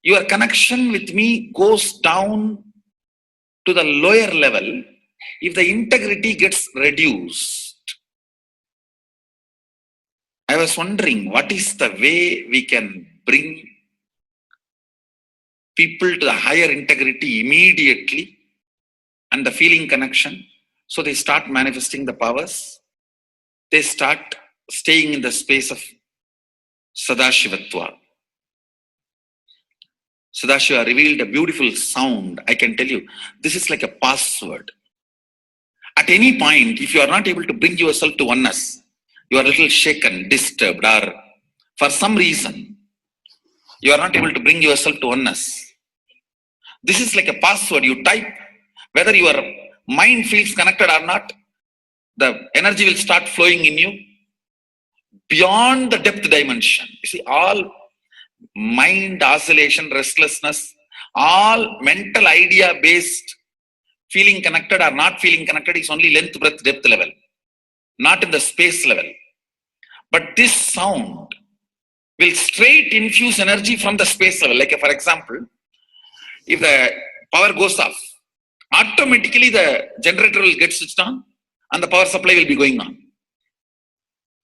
Your connection with me goes down to the lower level if the integrity gets reduced. I was wondering, what is the way we can bring people to the higher integrity immediately and the feeling connection, so they start manifesting the powers, they start staying in the space of Sadashivatva. Sadashiva revealed a beautiful sound. I can tell you, this is like a password. At any point, if you are not able to bring yourself to oneness, you are a little shaken, disturbed, or for some reason, you are not able to bring yourself to oneness. This is like a password. You type, whether your mind feels connected or not, the energy will start flowing in you beyond the depth dimension. You see, all mind oscillation, restlessness, all mental idea based feeling connected or not feeling connected is only length, breadth, depth level, not in the space level. But this sound will straight infuse energy from the space level. Like for example, if the power goes off, automatically the generator will get switched on and the power supply will be going on.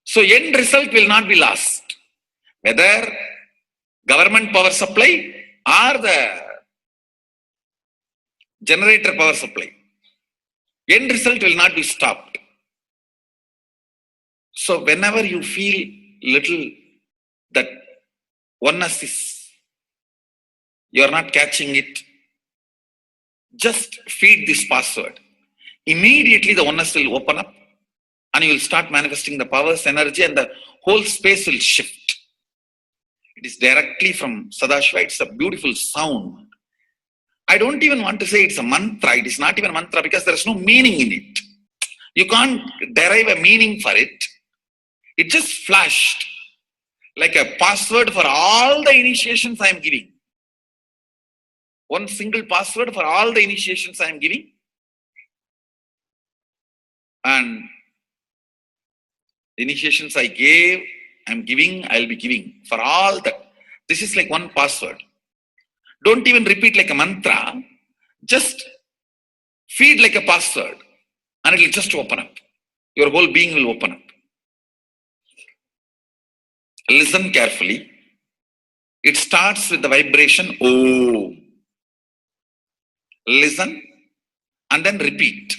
So end result will not be lost. Whether government power supply or the generator power supply, end result will not be stopped. So whenever you feel little that oneness is, you are not catching it, just feed this password. Immediately the oneness will open up and you will start manifesting the powers, energy, and the whole space will shift. It is directly from Sadashiva. It's a beautiful sound. I don't even want to say it's a mantra. It is not even a mantra because there is no meaning in it. You can't derive a meaning for it. It just flashed like a password for all the initiations I am giving. One single password for all the initiations I am giving. And the initiations I gave, I am giving, I will be giving for all that. This is like one password. Don't even repeat like a mantra. Just feed like a password and it will just open up. Your whole being will open up. Listen carefully. It starts with the vibration Om. Listen and then repeat.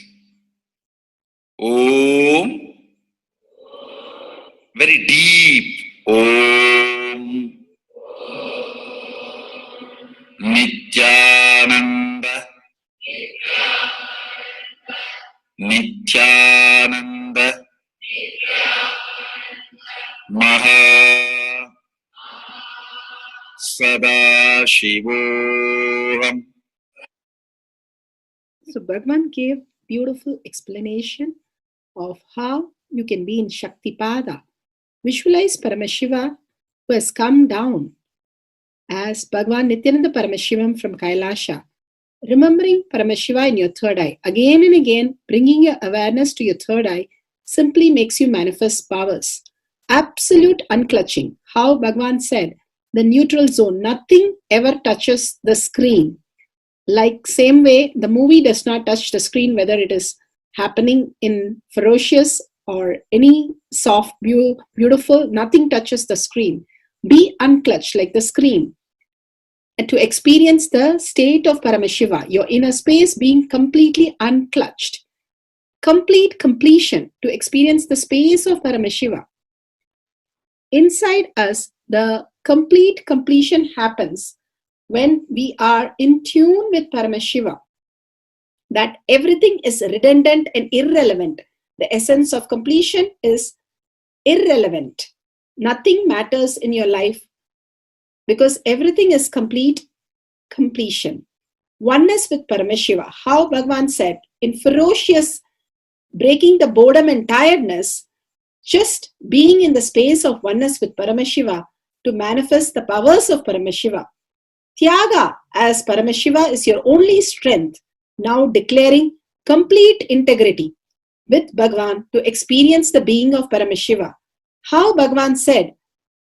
Om. Very deep. Om. Nithyananda. Nithyananda. Maha Sadashivoham. So Bhagavan gave beautiful explanation of how you can be in Shaktipada. Visualize Paramashiva who has come down as Bhagavan Nithyananda Paramashivam from Kailasha. Remembering Paramashiva in your third eye, again and again, bringing your awareness to your third eye simply makes you manifest powers. Absolute unclutching. How Bhagavan said, the neutral zone, nothing ever touches the screen. Like same way, the movie does not touch the screen, whether it is happening in ferocious or any soft, beautiful, nothing touches the screen. Be unclutched like the screen. And to experience the state of Paramashiva, your inner space being completely unclutched. Complete completion to experience the space of Paramashiva. Inside us, the complete completion happens when we are in tune with Paramashiva. That everything is redundant and irrelevant. The essence of completion is irrelevant. Nothing matters in your life because everything is complete completion. Oneness with Paramashiva. How Bhagavan said, in ferocious breaking the boredom and tiredness, just being in the space of oneness with Paramashiva to manifest the powers of Paramashiva. Tyaga as Paramashiva is your only strength, now declaring complete integrity with Bhagavan to experience the being of Paramashiva. How Bhagavan said,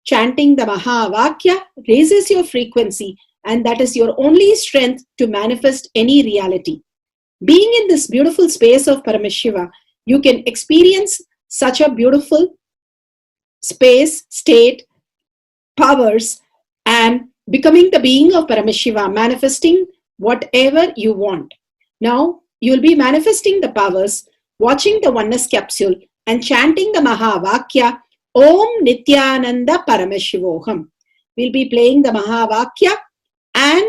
chanting the Mahavakya raises your frequency and that is your only strength to manifest any reality. Being in this beautiful space of Paramashiva, you can experience such a beautiful space, state, powers, and becoming the being of Paramashiva, manifesting whatever you want. Now, you'll be manifesting the powers, watching the oneness capsule, and chanting the Mahavakya, Om Nithyananda Paramashivoham. We'll be playing the Mahavakya and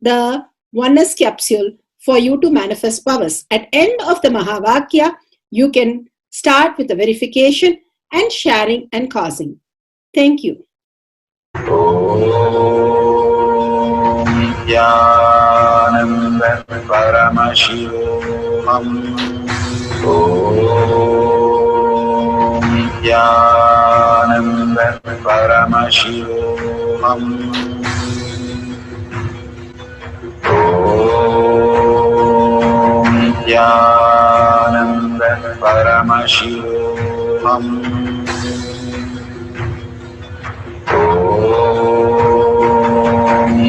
the oneness capsule for you to manifest powers. At end of the Mahavakya, you can start with the verification and sharing and causing. Thank you. Nithyananda Paramashivoham. Nithyananda Paramashivoham. Nithyananda Paramashivoham.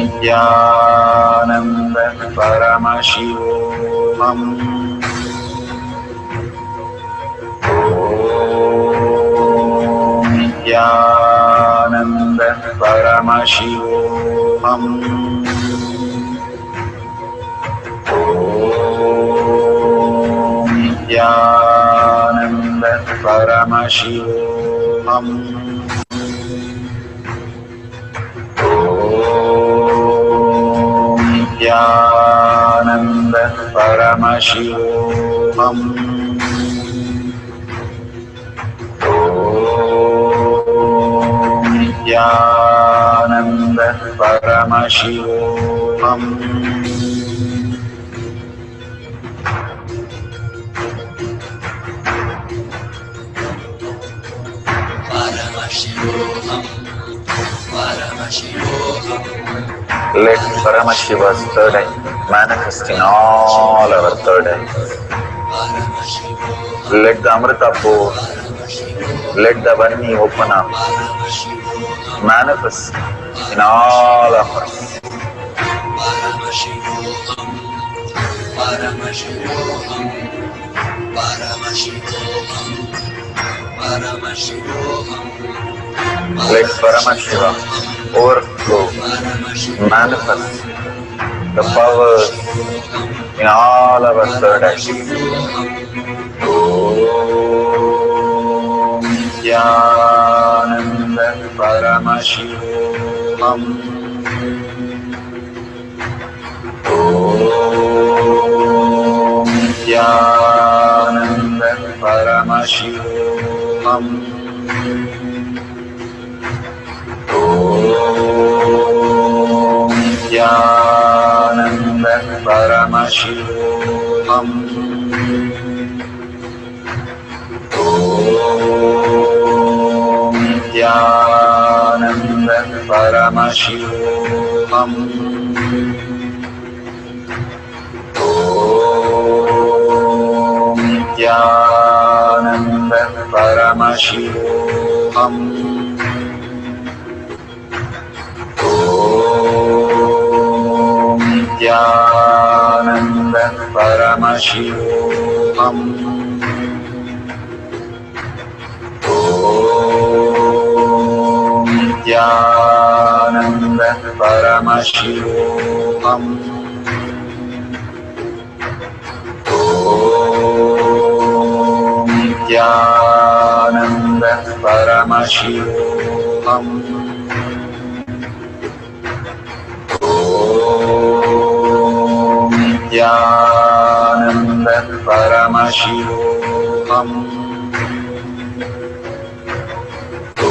Nithyananda Paramashivoham. Nithyananda Paramashivoham. Nithyananda Paramashivoham. Nithyananda Paramashivoham. Nithyananda Paramashivoham. Let Paramashiva's third eye manifest in all our third eyes. Let the Amrita pour, let the Vani open up, manifest in all of us. Let Paramashiva overflow, manifest the powers in all our third eyes. Om Nithyananda Paramashivoham. Om Nithyananda Paramashivoham. Om Nithyananda Paramashivoham. Paramashivoham. Om Nithyananda Paramashivoham. Om Nithyananda Paramashivoham. Om Nithyananda Paramashivoham. Om Nithyananda Paramashivoham. Om Nithyananda Paramashivoham. Om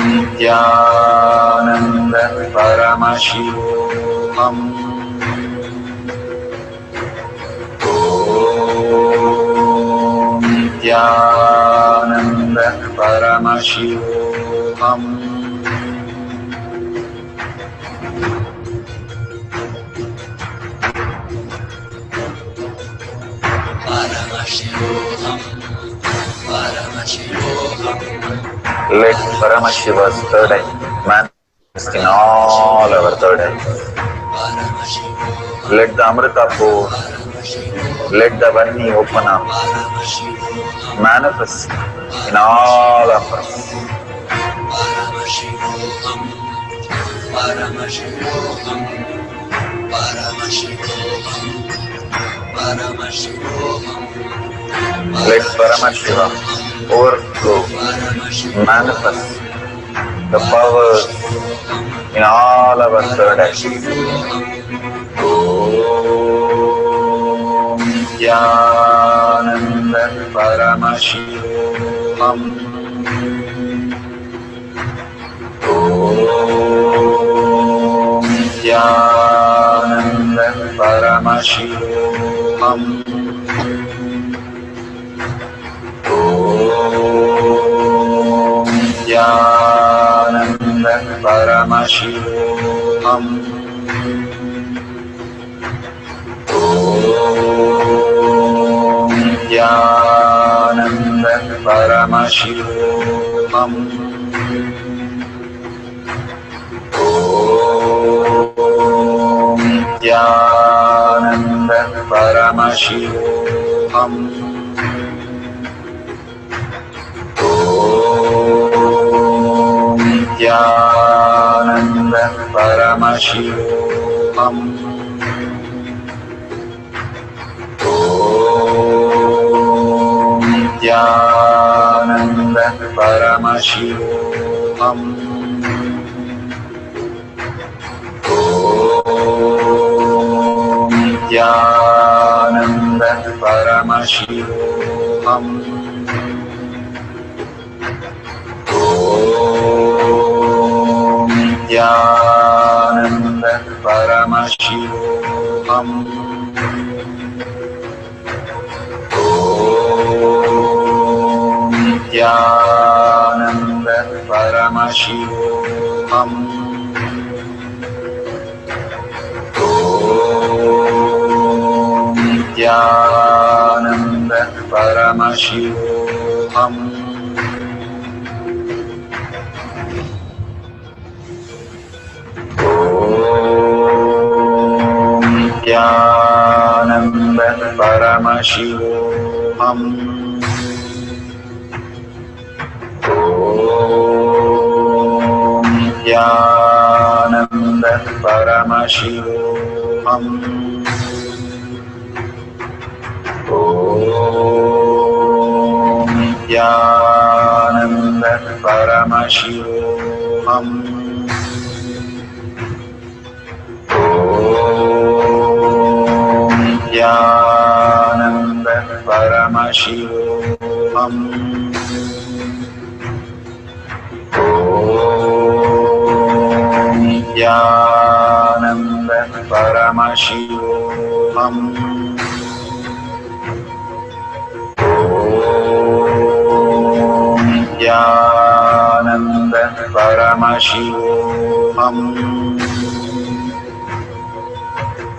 Nithyananda Paramashivoham. Om Nithyananda Paramashivoham. Let Paramashiva's third eye manifest in all our third eyes. Let the Amrita pour, let the Varni open up, manifest in all of us. Let Paramashiva overflow, manifest the powers in all our third eyes. Om Nithyananda Paramashivoham. Om Nithyananda Paramashivoham. Om Nithyananda Paramashivoham. Om Nithyananda Paramashivoham. Om Nithyananda Paramashivoham. Om Nithyananda Paramashivoham. Om Nithyananda Paramashivoham. Om Nithyananda Paramashivoham. Om Nithyananda Paramashivoham. Om Nithyananda Paramashivoham. Om Nithyananda Paramashivoham. Om Nithyananda Paramashivoham. Om Nithyananda Paramashivoham. Om Nithyananda Paramashivoham. Om Nithyananda Paramashivoham. Om Nithyananda Paramashivoham. Om Nithyananda Paramashivoham.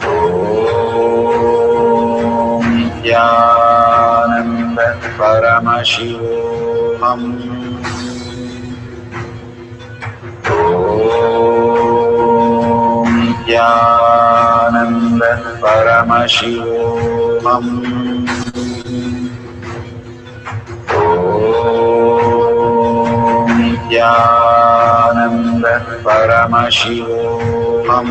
Om Nithyananda Paramashivoham. Om Nithyananda Paramashivoham. Om Nithyananda Paramashivoham.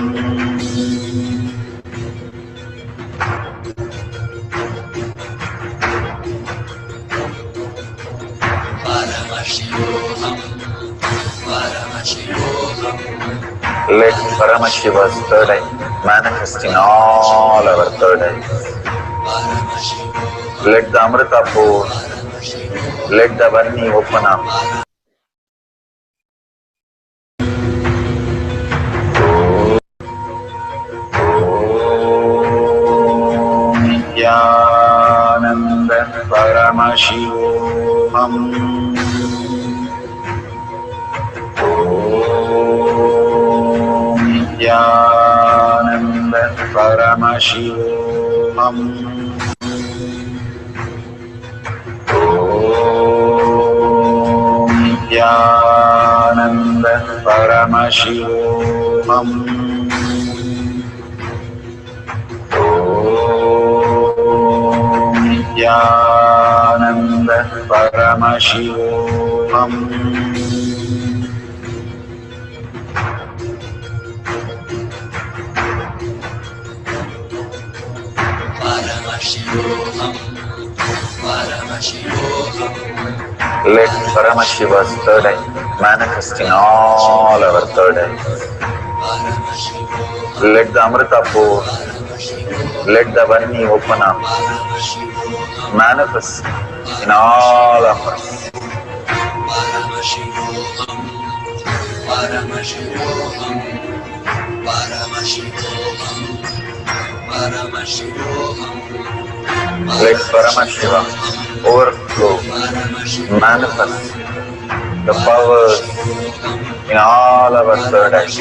Let Paramashiva's third eye manifest in all our third eyes. Let the Amrita pour, let the Vani open up. Om Nithyananda Paramashivoham. Om Nithyananda Paramashivoham. Om Nithyananda Paramashivoham. Om Nithyananda Paramashivoham. Let Paramashiva's third eye manifest in all our third eyes. Let the Amrita pour, let the Vani open up, manifest in all of us. Let Paramashiva overflow, manifest the powers in all our third eyes.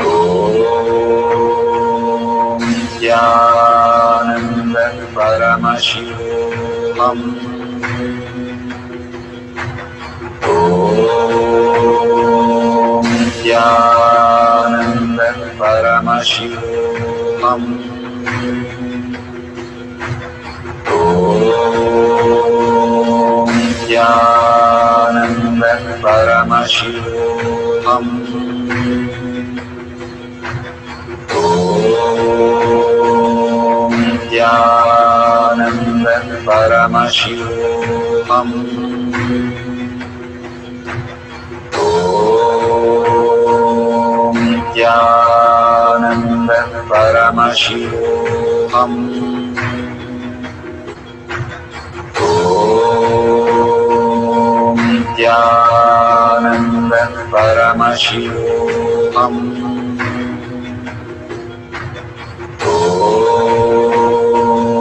Om Nithyananda Paramashivoham. Om Nithyananda Paramashivoham. Om Nithyananda Paramashivoham. Om Nithyananda Paramashivoham. Om Nithyananda Paramashivoham. Om Nithyananda Paramashivoham.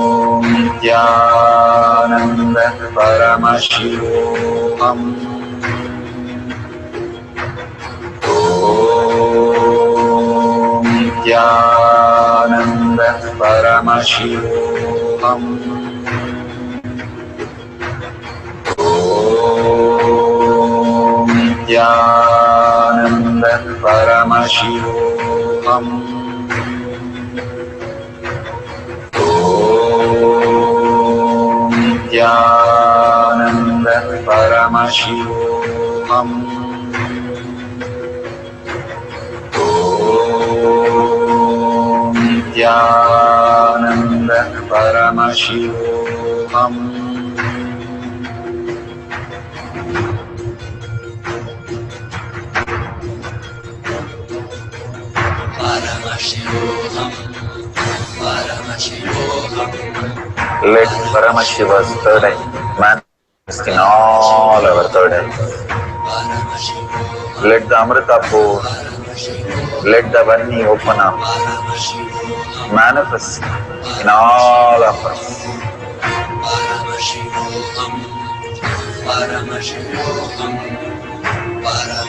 Om Nithyananda Paramashivoham. Om Nithyananda Paramashivoham. Om Nithyananda Paramashivoham. Om Nithyananda Paramashivoham. Om Nithyananda Paramashivoham. Let Paramashiva's third eye manifest in all our third eyes. Let the Amrita pour, let the Vani open up, manifest in all of us. Paramashivoham, Paramashivoham, Paramashivoham.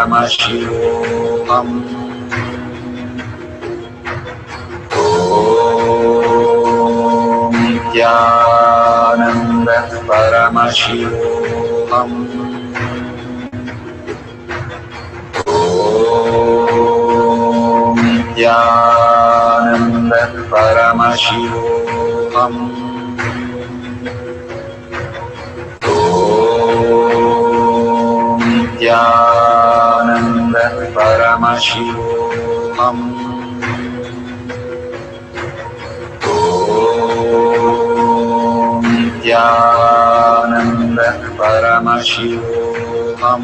Paramashivaham. Nithyananda Paramashivoham. Nithyananda Paramashivoham. Nithyananda Paramashivoham. Nithyananda Paramashivoham.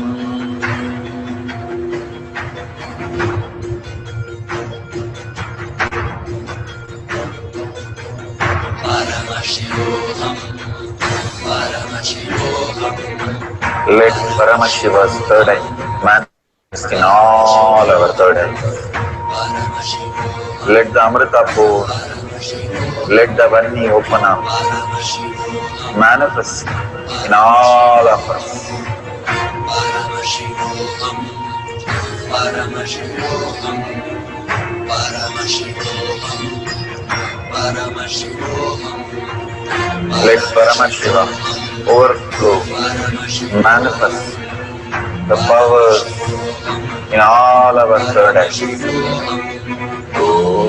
Let Paramashiva's third eye manifest in all our third eyes. Let the Amrita pour, let the Vanni open up, manifest in all of us. Let Paramashiva overflow, manifest the powers in all our third eyes. Om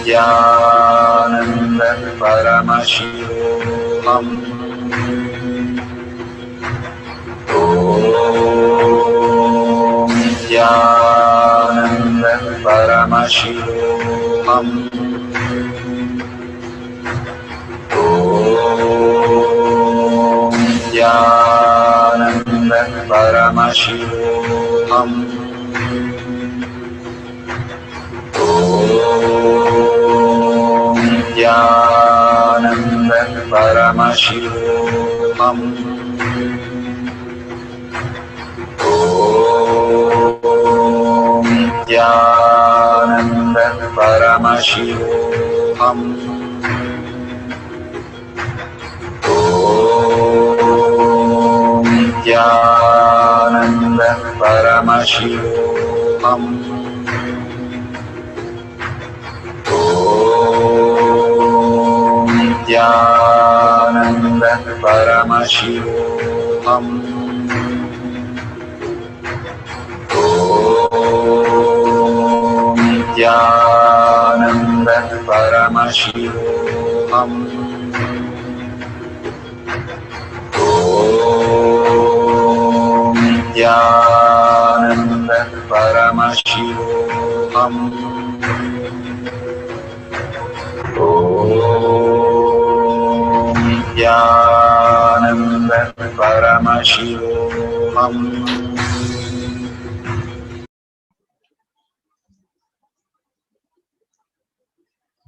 Nithyananda Paramashivoham. Om Nithyananda Paramashivoham. Om Nithyananda Paramashivoham. Om Nithyananda Paramashivoham. Om Nithyananda Paramashivoham. Om Nithyananda Paramashivoham. Om Nithyananda Paramashivoham. Om Nithyananda Paramashivoham. Om Nithyananda Paramashivoham. Om Nithyananda Paramashivoham.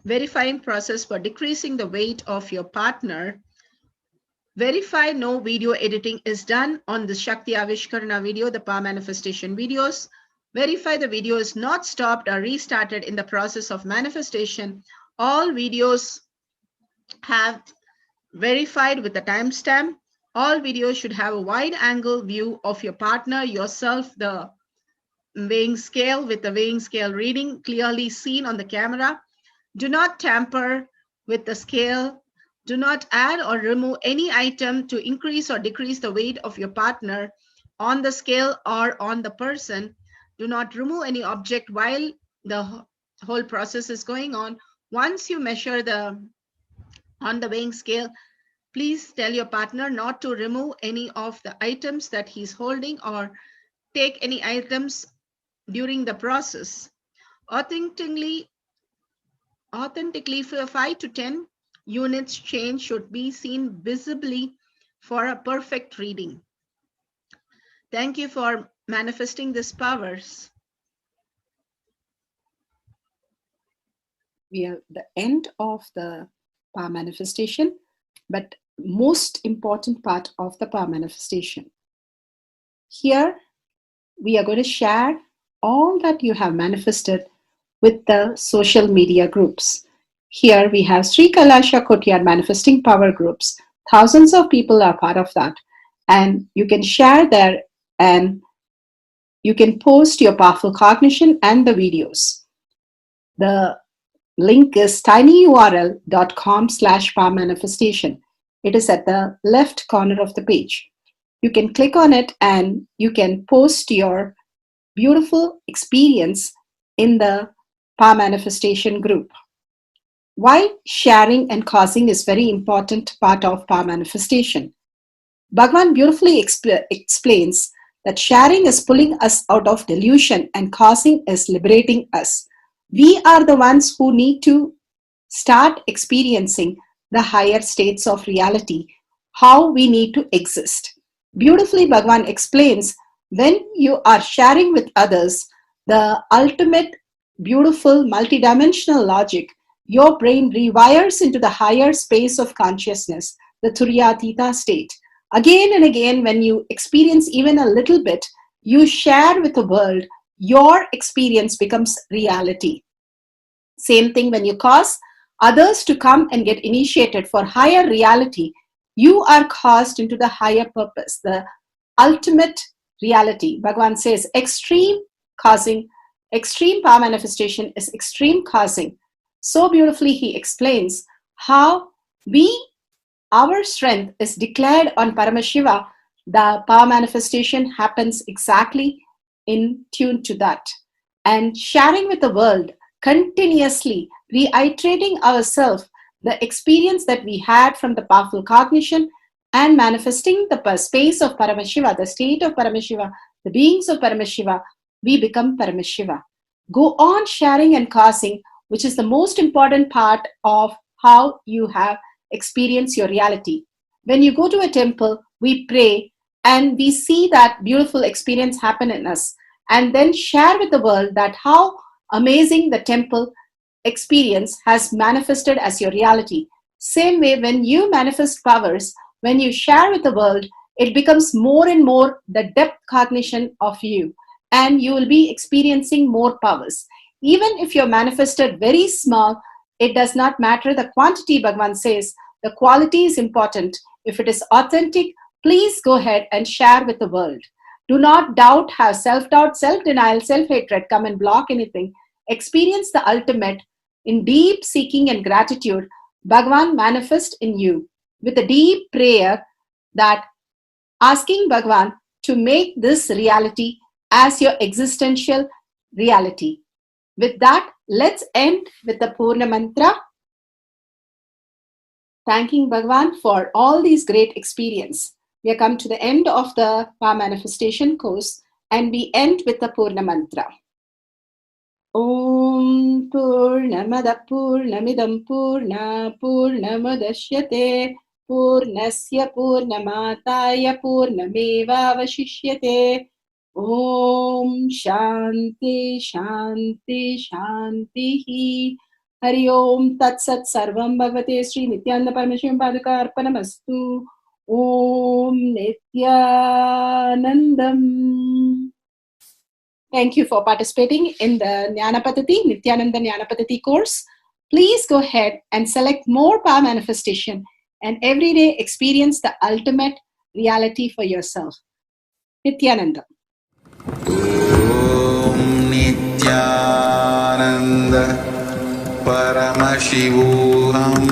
Verifying process for decreasing the weight of your partner. Verify no video editing is done on the Shakti Avishkarana video, the power manifestation videos. Verify the video is not stopped or restarted in the process of manifestation. All videos have verified with the timestamp. All videos should have a wide angle view of your partner, yourself, the weighing scale with the weighing scale reading clearly seen on the camera. Do not tamper with the scale. Do not add or remove any item to increase or decrease the weight of your partner on the scale or on the person. Do not remove any object while the whole process is going on. Once you measure on the weighing scale, please tell your partner not to remove any of the items that he's holding or take any items during the process. Authentically for 5 to 10 units change should be seen visibly for a perfect reading. Thank you for manifesting these powers. We are at the end of the power manifestation, but most important part of the power manifestation. Here, we are going to share all that you have manifested with the social media groups. Here we have Sri Kailasha Kotiyar Manifesting Power Groups. Thousands of people are part of that. And you can share there and you can post your powerful cognition and the videos. The link is tinyurl.com/powermanifestation. It is at the left corner of the page. You can click on it and you can post your beautiful experience in the Power Manifestation group. Why sharing and causing is very important part of Power Manifestation. Bhagavan beautifully explains that sharing is pulling us out of delusion and causing is liberating us. We are the ones who need to start experiencing the higher states of reality, how we need to exist. Beautifully, Bhagavan explains when you are sharing with others the ultimate beautiful multidimensional logic, your brain rewires into the higher space of consciousness, the Turyatita state. Again and again, when you experience even a little bit, you share with the world, your experience becomes reality. Same thing when you cause others to come and get initiated for higher reality, you are caused into the higher purpose, the ultimate reality. Bhagavan says extreme causing, extreme power manifestation is extreme causing. So beautifully he explains how our strength is declared on Paramashiva. The power manifestation happens exactly in tune to that. And sharing with the world, continuously reiterating ourselves the experience that we had from the powerful cognition and manifesting the space of Paramashiva, the state of Paramashiva, the beings of Paramashiva, we become Paramashiva. Go on sharing and causing, which is the most important part of how you have experienced your reality. When you go to a temple, we pray and we see that beautiful experience happen in us, and then share with the world that how amazing the temple experience has manifested as your reality. Same way, when you manifest powers, when you share with the world, it becomes more and more the depth cognition of you, and you will be experiencing more powers. Even if you're manifested very small, it does not matter the quantity. Bhagavan says the quality is important. If it is authentic, please go ahead and share with the world. Do not doubt, have self-doubt, self-denial, self-hatred come and block anything. Experience the ultimate in deep seeking and gratitude. Bhagavan manifest in you with a deep prayer, that asking Bhagavan to make this reality as your existential reality. With that, let's end with the Purna Mantra, thanking Bhagavan for all these great experience. We have come to the end of the Power Manifestation course, and we end with the Purna Mantra. Om Purnamada Purnamidam Purna Purnamadashyate Purnasya Purnamataya Purnameva Vashishyate. Om Shanti Shanti Shanti. Hari Om Tat Sat Sarvam Bhagavate Sri Nithyananda Paramashivam Padaka Arpanamastu. Om Nithyanandam. Thank you for participating in the Jnana Paddhati, Nithyananda Jnana Paddhati course. Please go ahead and select more power manifestation and every day experience the ultimate reality for yourself. Nithyananda. Om Nithyananda Paramashivoham